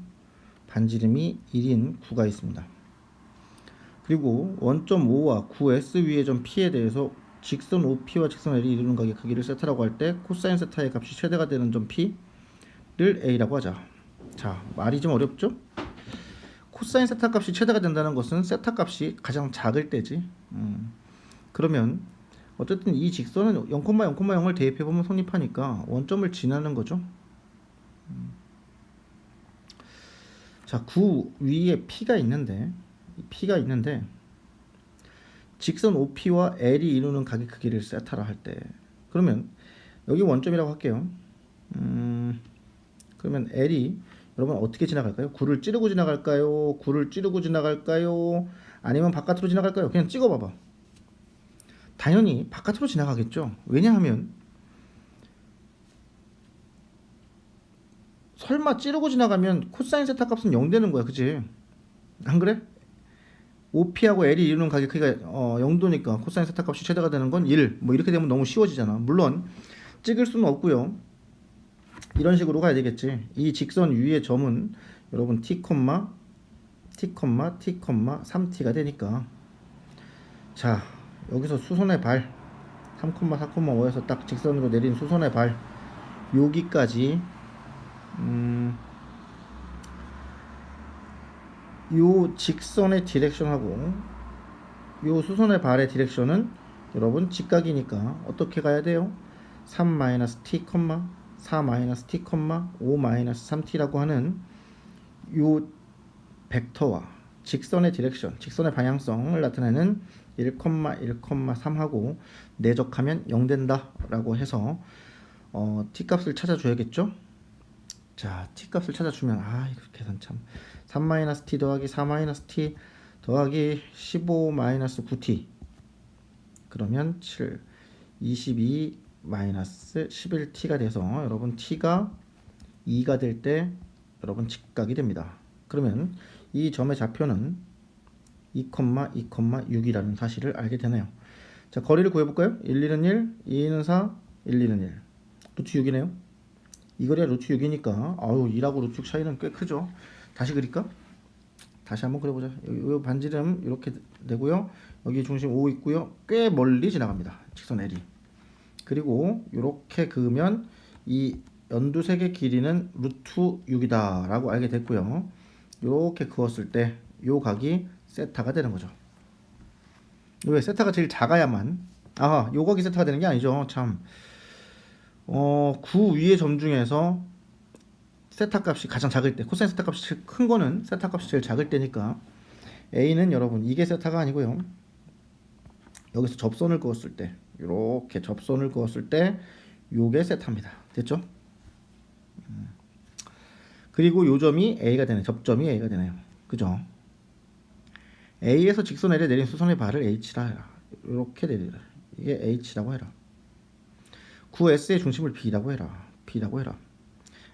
반지름이 1인 9가 있습니다. 그리고 원점 5와 9S 위의 점 P에 대해서 직선 OP와 직선 L이 이루는 각의 크기를 세타라고 할 때 코사인 세타의 값이 최대가 되는 점 P를 A라고 하자. 자, 말이 좀 어렵죠? 코사인 세타 값이 최대가 된다는 것은 세타 값이 가장 작을 때지. 그러면 어쨌든 이 직선은 0,0,0을 대입해보면 성립하니까 원점을 지나는 거죠. 자, 9 위에 P가 있는데 직선 OP와 L이 이루는 각의 크기를 세타라 할 때, 그러면 여기 원점이라고 할게요. 그러면 L이 여러분 어떻게 지나갈까요? 9를 찌르고 지나갈까요? 9를 찌르고 지나갈까요? 아니면 바깥으로 지나갈까요? 그냥 찍어봐봐. 당연히 바깥으로 지나가겠죠. 왜냐하면 설마 찌르고 지나가면 코사인 세타 값은 0 되는 거야, 그치? 안 그래? OP하고 L이 이루는 각의 크기가 0도니까 코사인 세타 값이 최대가 되는 건 1. 뭐 이렇게 되면 너무 쉬워지잖아. 물론 찍을 수는 없고요. 이런 식으로 가야 되겠지. 이 직선 위의 점은 여러분 t, t, t, 3t가 되니까, 자, 여기서 수선의 발 3,4,5에서 딱 직선으로 내린 수선의 발 여기까지 요 직선의 디렉션하고 요 수선의 발의 디렉션은 여러분 직각이니까 어떻게 가야 돼요? 3-t, 4-t, 5-3t라고 하는 요 벡터와 직선의 디렉션, 직선의 방향성을 나타내는 1,1,3하고 내적하면 0 된다 라고 해서 t 값을 찾아줘야겠죠. 자, t 값을 찾아주면 이거 계산 참 3-t 더하기 4-t 더하기 15-9t 그러면 7 22-11t가 돼서 여러분 t가 2가 될 때 여러분 직각이 됩니다. 그러면 이 점의 좌표는 2,2,6이라는 사실을 알게 되네요. 자, 거리를 구해볼까요? 1, 1은 1, 2, 2는 4, 1, 2는 1. 루트 6이네요. 이 거리가 루트 6이니까 2하고 루트 6 차이는 꽤 크죠. 다시 그릴까? 다시 한번 그려보자. 이 반지름 이렇게 되고요. 여기 중심 O 있고요. 꽤 멀리 지나갑니다. 직선 L이. 그리고 이렇게 그으면 이 연두색의 길이는 루트 6이다 라고 알게 됐고요. 이렇게 그었을 때 이 각이 세타가 되는 거죠. 왜 세타가 제일 작아야만 요 각이 세타가 되는 게 아니죠. 참 9 위의 점 중에서 세타 값이 가장 작을 때, 코사인 세타 값이 제일 큰 거는 세타 값이 제일 작을 때니까 A는 여러분 이게 세타가 아니고요. 여기서 접선을 그었을 때, 이렇게 접선을 그었을 때 요게 세타입니다. 됐죠? 그리고 요 점이 A가 되네. 접점이 A가 되네요. 그죠? A에서 직선 L에 내린 수선의 발을 H라 해라. 이렇게 내리라. 이게 H라고 해라. 9S의 중심을 B라고 해라. B라고 해라.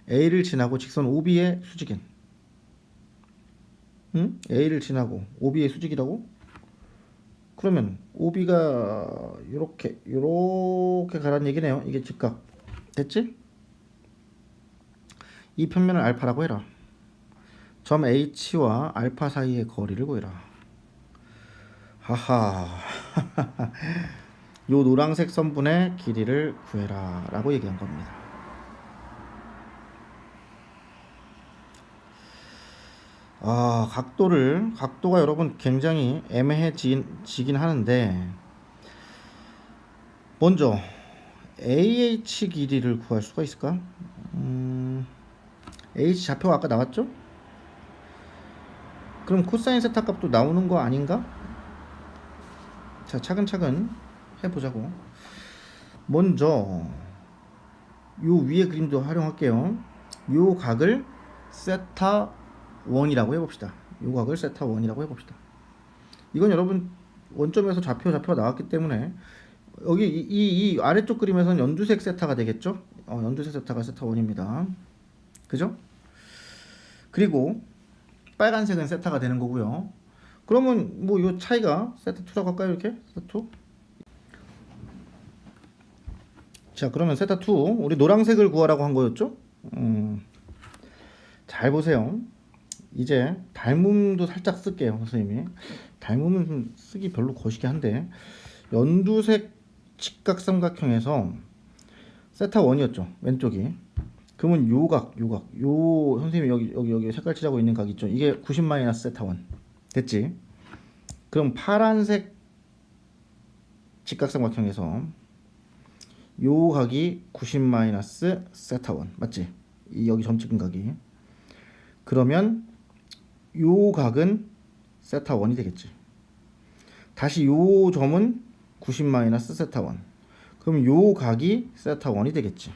A를 지나고 직선 OB의 수직인. A를 지나고 OB의 수직이라고? 그러면 OB가 요렇게 가라는 얘기네요. 이게 직각. 됐지? 이 평면을 알파라고 해라. 점 H와 알파 사이의 거리를 구해라. 하하. 요 노란색 선분의 길이를 구해라 라고 얘기한 겁니다. 각도가 여러분 굉장히 애매해지긴 하는데, 먼저 AH 길이를 구할 수가 있을까? H 좌표가 아까 나왔죠? 그럼 코사인 세타 값도 나오는 거 아닌가? 자, 차근차근 해보자고. 먼저 요 위에 그림도 활용할게요. 요 각을 세타 1이라고 해봅시다. 요 각을 세타 1이라고 해봅시다. 이건 여러분 원점에서 좌표가 나왔기 때문에 여기 이 아래쪽 그림에서는 연두색 세타가 되겠죠? 연두색 세타가 세타 1입니다. 그죠? 그리고 빨간색은 세타가 되는 거고요. 그러면 뭐 요 차이가 세타 2라고 할까요? 이렇게 세타 2. 자, 그러면 세타 2 우리 노란색을 구하라고 한 거였죠? 잘 보세요. 이제 닮음도 살짝 쓸게요. 선생님이 닮음은 좀 쓰기 별로 거시기 한데, 연두색 직각삼각형에서 세타 1이었죠 왼쪽이. 그러면 요 선생님이 여기 색깔 칠하고 있는 각 있죠. 이게 90 마이너스 세타 1 됐지? 그럼 파란색 직각삼각형에서 요 각이 90 마이너스 세타 1 맞지? 여기 점 찍은 각이. 그러면 요 각은 세타 1이 되겠지. 다시 요 점은 90 마이너스 세타 1. 그럼 요 각이 세타 1이 되겠지.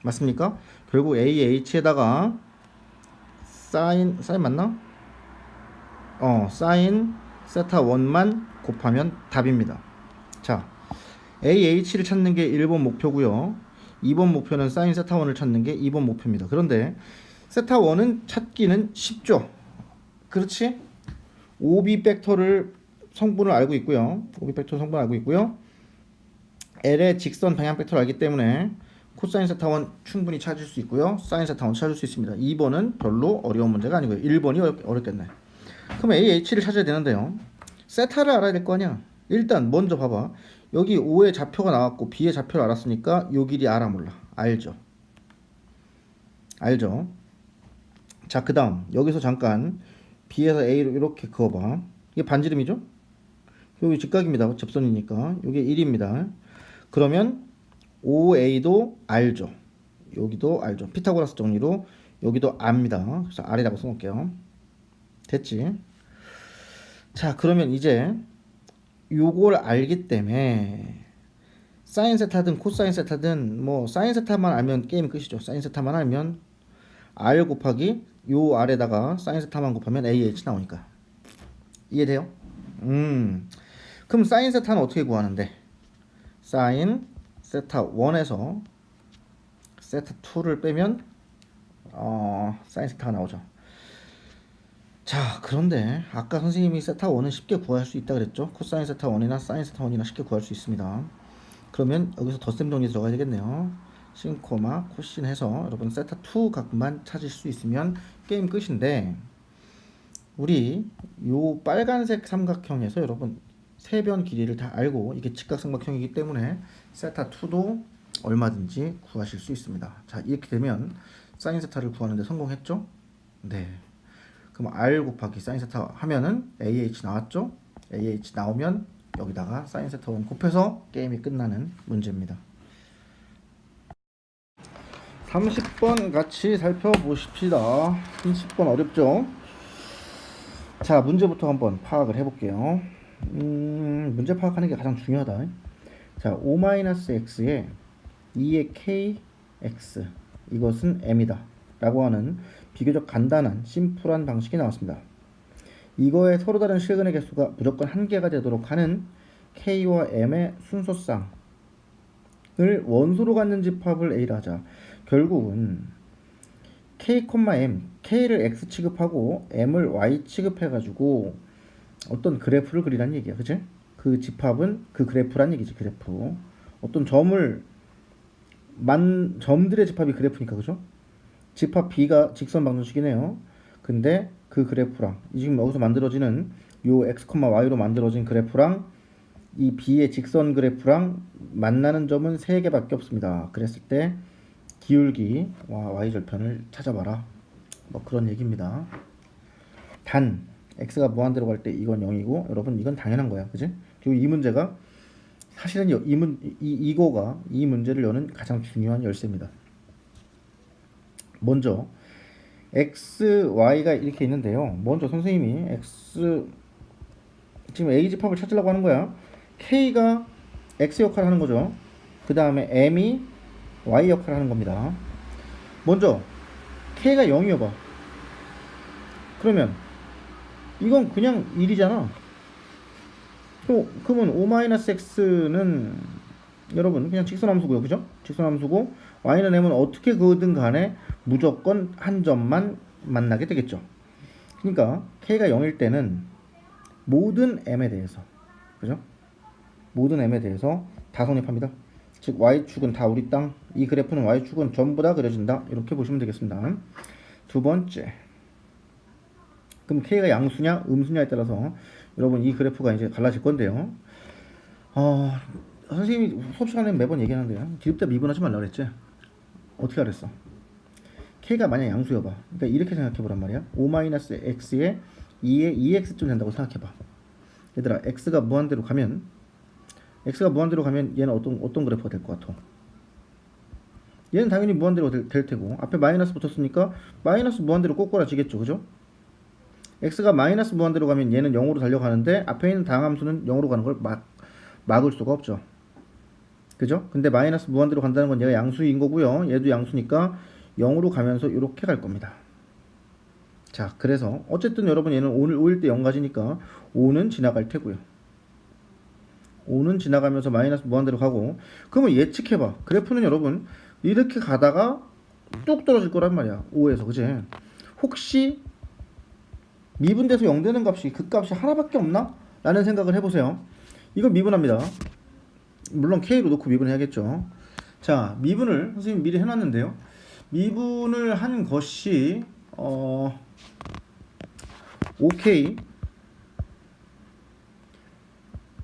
맞습니까? 결국 AH에다가 사인 맞나? 사인 세타 1만 곱하면 답입니다. 자, AH를 찾는 게 1번 목표고요. 2번 목표는 사인 세타 1을 찾는 게 2번 목표입니다. 그런데 세타 1은 찾기는 쉽죠. 그렇지? OB 벡터를 성분을 알고 있고요. OB 벡터 성분을 알고 있고요. L의 직선 방향 벡터를 알기 때문에 코사인 세타 1 충분히 찾을 수 있고요. 사인 세타 1 찾을 수 있습니다. 2번은 별로 어려운 문제가 아니고요. 1번이 어렵겠네. 그럼 AH를 찾아야 되는데요. 세타를 알아야 될 거 아니야. 일단 먼저 봐봐. 여기 O의 좌표가 나왔고 B의 좌표를 알았으니까 요 길이 알아 몰라. 알죠? 자, 그 다음 여기서 잠깐 B에서 A로 이렇게 그어봐. 이게 반지름이죠? 여기 직각입니다. 접선이니까 이게 1입니다. 그러면 OA도 알죠. 여기도 알죠. 피타고라스 정리로 여기도 압니다. 그래서 R이라고 써놓을게요. 됐지? 자, 그러면 이제 요걸 알기 때문에 사인 세타든 코사인 세타든 뭐 사인 세타만 알면 게임 끝이죠. 사인 세타만 알면 R 곱하기 요 R에다가 사인 세타만 곱하면 AH 나오니까. 이해돼요? 그럼 사인 세타는 어떻게 구하는데? 사인 세타 1에서 세타 2를 빼면 사인 세타가 나오죠. 자, 그런데 아까 선생님이 세타 1은 쉽게 구할 수 있다 그랬죠? 코사인 세타 1이나 사인 세타 1이나 쉽게 구할 수 있습니다. 그러면 여기서 덧셈 정리 들어가야 되겠네요. 신, 코신 해서 여러분 세타 2 각만 찾을 수 있으면 게임 끝인데, 우리 요 빨간색 삼각형에서 여러분 세변 길이를 다 알고 이게 직각삼각형이기 때문에 세타 2도 얼마든지 구하실 수 있습니다. 자, 이렇게 되면 사인 세타를 구하는데 성공했죠? 네. 그럼 R 곱하기 사인 세타 하면은 AH 나왔죠? AH 나오면 여기다가 사인 세타 1 곱해서 게임이 끝나는 문제입니다. 30번 같이 살펴보십시다. 30번 어렵죠? 자, 문제부터 한번 파악을 해볼게요. 문제 파악하는 게 가장 중요하다. 자, 5-x에 2의 kx 이것은 m이다 라고 하는 비교적 간단한 심플한 방식이 나왔습니다. 이거에 서로 다른 실근의 개수가 무조건 한 개가 되도록 하는 k와 m의 순서쌍을 원소로 갖는 집합을 A라 하자. 결국은 k, m, k를 x 취급하고 m을 y 취급해가지고 어떤 그래프를 그리란 얘기야. 그치? 그 집합은 그 그래프란 얘기지. 그래프. 어떤 점들의 집합이 그래프니까. 그죠? 집합 B가 직선 방정식이네요. 근데 그 그래프랑 지금 여기서 만들어지는 요 x, y로 만들어진 그래프랑 이 B의 직선 그래프랑 만나는 점은 3개밖에 없습니다. 그랬을 때 기울기 y절편을 찾아봐라. 뭐 그런 얘기입니다. 단 x가 무한대로 갈 때 이건 0이고 여러분 이건 당연한 거야. 그지? 그리고 이 문제가 사실은 이 문제를 여는 가장 중요한 열쇠입니다. 먼저 x, y가 이렇게 있는데요. 먼저 선생님이 지금 a 집합을 찾으려고 하는 거야. k가 x 역할을 하는 거죠. 그 다음에 m이 y 역할을 하는 겁니다. 먼저 k가 0이어봐. 그러면 이건 그냥 1이잖아. 그러면 5-x는 여러분 그냥 직선함수고요. 그죠? 직선함수고 y는 m은 어떻게 그든 간에 무조건 한 점만 만나게 되겠죠. 그러니까 k가 0일 때는 모든 m에 대해서, 그죠? 모든 m에 대해서 다 성립합니다. 즉 y축은 다 우리 땅, 이 그래프는 y축은 전부 다 그려진다. 이렇게 보시면 되겠습니다. 두 번째, 그럼 k가 양수냐 음수냐에 따라서 여러분 이 그래프가 이제 갈라질 건데요. 선생님이 수업 시간에 매번 얘기하는데요. 디귿대 미분하지 말라 그랬지? 어떻게 알았어? k가 만약 양수여봐. 그러니까 이렇게 생각해보란 말이야. 5-x에 2에 2x쯤 된다고 생각해봐. 얘들아, x가 무한대로 가면 얘는 어떤 그래프가 될 것 같아? 얘는 당연히 무한대로 될 테고, 앞에 마이너스 붙었으니까 마이너스 무한대로 꼬꾸라지겠죠, 그죠? x가 마이너스 무한대로 가면 얘는 0으로 달려가는데 앞에 있는 다항함수는 0으로 가는 걸 막을 수가 없죠. 그죠? 근데 마이너스 무한대로 간다는 건 얘가 양수인 거고요. 얘도 양수니까 0으로 가면서 이렇게 갈 겁니다. 자, 그래서 어쨌든 여러분 얘는 5일 때 0 가지니까 5는 지나갈 테고요. 5는 지나가면서 마이너스 무한대로 가고, 그러면 예측해봐. 그래프는 여러분 이렇게 가다가 뚝 떨어질 거란 말이야. 5에서, 그지? 혹시 미분돼서 0 되는 값이 그 값이 하나밖에 없나? 라는 생각을 해보세요. 이거 미분합니다. 물론 K로 놓고 미분해야겠죠. 자, 미분을 선생님 미리 해놨는데요. 미분을 한 것이 5K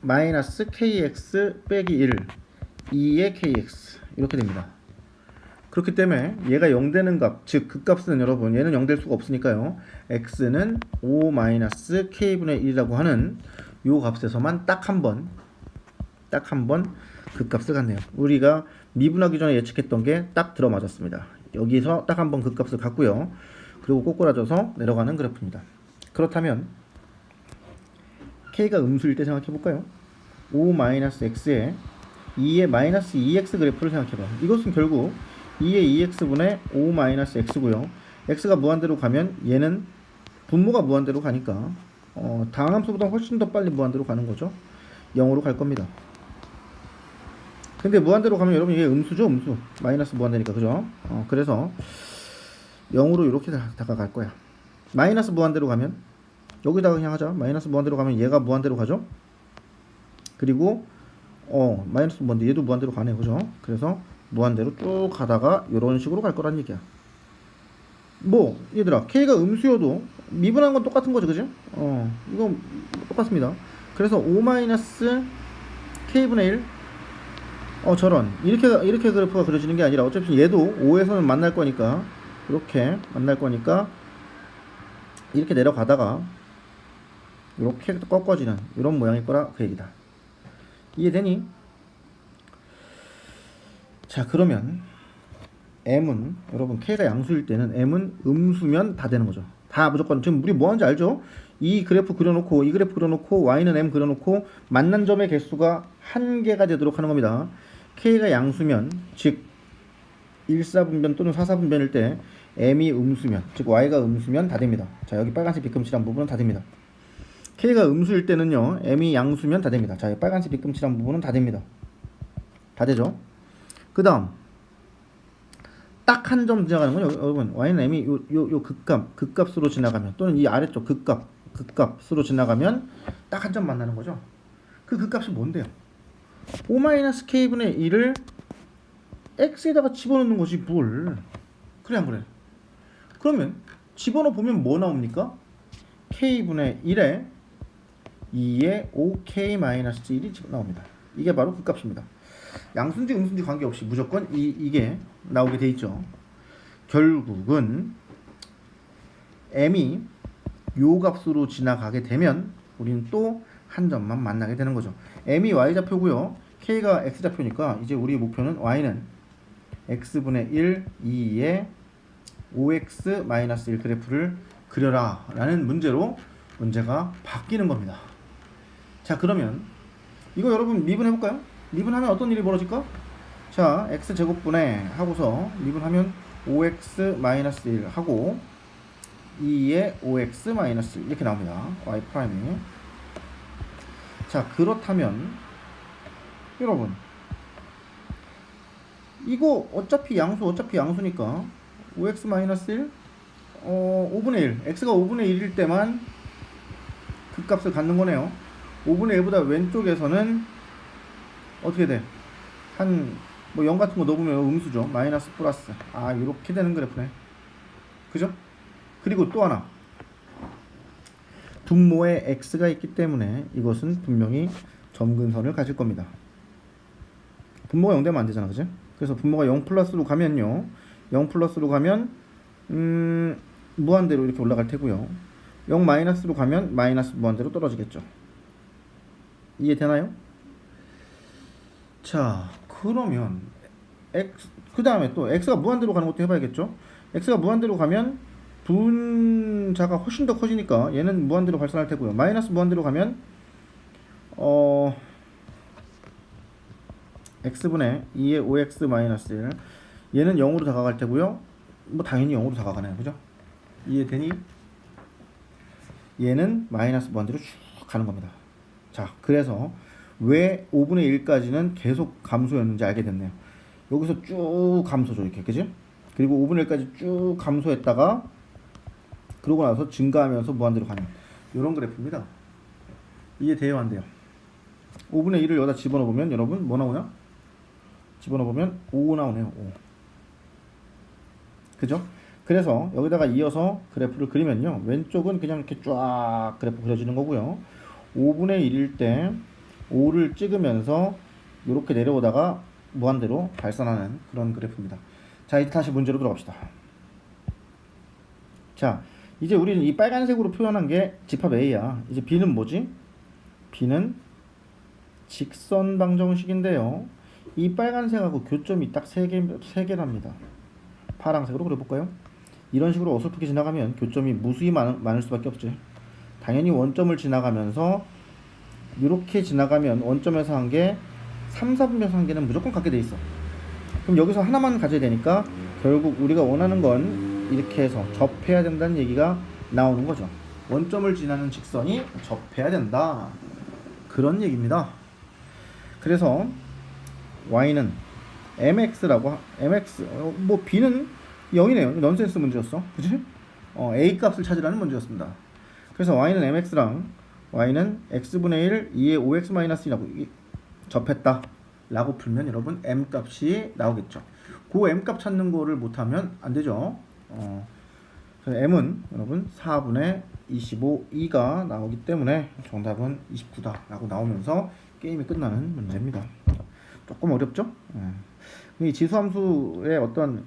마이너스 KX 빼기 1 2의 KX 이렇게 됩니다. 그렇기 때문에 얘가 0 되는 값, 즉 그 값은 여러분 얘는 0 될 수가 없으니까요. x는 5 마이너스 k분의 1이라고 하는 요 값에서만 딱 한 번 그 값을 갖네요. 우리가 미분하기 전에 예측했던 게 딱 들어맞았습니다. 여기서 딱 한 번 그 값을 갖고요. 그리고 꼬꾸라져서 내려가는 그래프입니다. 그렇다면 k가 음수일 때 생각해 볼까요? 5 마이너스 x에 2의 마이너스 2x 그래프를 생각해 봐. 이것은 결국 2의 2x분의 5 마이너스 x고요. x가 무한대로 가면 얘는 분모가 무한대로 가니까 다항함수보다 훨씬 더 빨리 무한대로 가는 거죠. 0으로 갈 겁니다. 근데 무한대로 가면 여러분 이게 음수죠, 음수. 마이너스 무한대니까, 그죠? 그래서 0으로 이렇게 다가갈 거야. 마이너스 무한대로 가면 여기다가 그냥 하자. 마이너스 무한대로 가면 얘가 무한대로 가죠. 그리고 마이너스 무한대, 얘도 무한대로 가네, 그죠? 그래서 무한대로 쭉 가다가 이런 식으로 갈 거란 얘기야. 뭐 얘들아, k가 음수여도 미분한 건 똑같은 거죠, 그죠? 이거 똑같습니다. 그래서 5 마이너스 k분의 1 저런 이렇게 그래프가 그려지는 게 아니라 어차피 얘도 5에서는 만날 거니까 이렇게 만날 거니까 이렇게 내려가다가 이렇게 꺾어지는 이런 모양일 거라 그 얘기다. 이해되니? 자, 그러면 m은 여러분 k가 양수일 때는 m은 음수면 다 되는 거죠. 다 무조건. 지금 우리 뭐 하는지 알죠? 이 그래프 그려놓고 이 그래프 그려놓고 y는 m 그려놓고 만난 점의 개수가 한 개가 되도록 하는 겁니다. k가 양수면, 즉 1사분변 또는 4사분변일 때 m이 음수면, 즉 y가 음수면 다 됩니다. 자, 여기 빨간색 빗금칠한 부분은 다 됩니다. k가 음수일 때는요 m이 양수면 다 됩니다. 자, 여기 빨간색 빗금칠한 부분은 다 됩니다. 다 되죠? 그 다음 딱 한 점 지나가는 건 여러분 y는 m이 요 극값으로 지나가면, 또는 이 아래쪽 극값으로 지나가면 딱 한 점 만나는 거죠. 그 극값이 뭔데요? 5-k분의 1을 x에다가 집어넣는 거지 뭘. 그래 안 그래? 그러면 집어넣어 보면 뭐 나옵니까? k분의 1에 2의 5k-1이 나옵니다. 이게 바로 극값입니다. 양수인지 음수인지 관계없이 무조건 이게 나오게 돼 있죠. 결국은 m이 요 값으로 지나가게 되면 우리는 또 한 점만 만나게 되는 거죠. m이 y좌표고요. k가 x좌표니까 이제 우리 목표는 y는 x분의 1, 2의 5x-1 그래프를 그려라 라는 문제가 바뀌는 겁니다. 자, 그러면 이거 여러분 미분해볼까요? 미분하면 어떤 일이 벌어질까? 자, x제곱분에 하고서 미분하면 5x-1 하고 2의 5x-1 이렇게 나옵니다. y 프라임이. 자, 그렇다면 여러분 이거 어차피 양수니까 5x-1 5분의 1 x가 5분의 1일 때만 그 값을 갖는 거네요. 5분의 1보다 왼쪽에서는 어떻게 돼? 뭐 0 같은 거 넣으면 음수죠. 마이너스 플러스. 이렇게 되는 그래프네. 그죠? 그리고 또 하나. 분모에 x가 있기 때문에 이것은 분명히 점근선을 가질 겁니다. 분모가 0 되면 안 되잖아, 그죠? 그래서 분모가 0 플러스로 가면요. 0 플러스로 가면 무한대로 이렇게 올라갈 테고요. 0 마이너스로 가면 마이너스 무한대로 떨어지겠죠. 이해되나요? 자, 그러면 x 그 다음에 또 x가 무한대로 가는 것도 해봐야겠죠. x가 무한대로 가면 분자가 훨씬 더 커지니까 얘는 무한대로 발산할 테고요. 마이너스 무한대로 가면 x분의 2의 5x 마이너스 1 얘는 0으로 다가갈 테고요. 뭐 당연히 0으로 다가가네요. 그죠? 이해되니? 얘는 마이너스 무한대로 쭉 가는 겁니다. 자, 그래서 왜 5분의 1까지는 계속 감소였는지 알게 됐네요. 여기서 쭉 감소죠, 이렇게, 그지? 그리고 5분의 1까지 쭉 감소했다가 그러고 나서 증가하면서 무한대로 가는 이런 그래프입니다. 이해돼요, 안 돼요? 5분의 1을 여기다 집어넣으면 여러분 뭐 나오냐? 집어넣으면 5 나오네요. 5. 그죠? 그래서 여기다가 이어서 그래프를 그리면요. 왼쪽은 그냥 이렇게 쫙 그래프 그려지는 거고요. 5분의 1일 때 5를 찍으면서 이렇게 내려오다가 무한대로 발산하는 그런 그래프입니다. 자, 이제 다시 문제로 들어갑시다. 자, 이제 우리는 이 빨간색으로 표현한 게 집합 A야. 이제 B는 뭐지? B는 직선 방정식인데요. 이 빨간색하고 교점이 딱 3개랍니다. 파란색으로 그려볼까요? 이런 식으로 어설프게 지나가면 교점이 무수히 많을 수밖에 없지. 당연히 원점을 지나가면서 이렇게 지나가면 원점에서 한 개, 3, 4분면서 한 개는 무조건 갖게 돼 있어. 그럼 여기서 하나만 가져야 되니까 결국 우리가 원하는 건 이렇게 해서 접해야 된다는 얘기가 나오는 거죠. 원점을 지나는 직선이 접해야 된다. 그런 얘기입니다. 그래서 y는 mx라고 mx 뭐 b는 0이네요. 넌센스 문제였어. 그치? a 값을 찾으라는 문제였습니다. 그래서 y는 mx랑 y는 x분의 1 2의 5x-1이라고 접했다 라고 풀면 여러분 m 값이 나오겠죠. 그 m 값 찾는 거를 못하면 안 되죠. 그래서 m은 여러분 4분의 25가 나오기 때문에 정답은 29다 라고 나오면서 게임이 끝나는 문제입니다. 조금 어렵죠? 이 지수함수의 어떤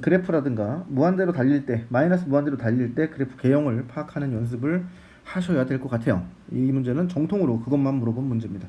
그래프라든가 무한대로 달릴 때, 마이너스 무한대로 달릴 때 그래프 개형을 파악하는 연습을 하셔야 될 것 같아요. 이 문제는 정통으로 그것만 물어본 문제입니다.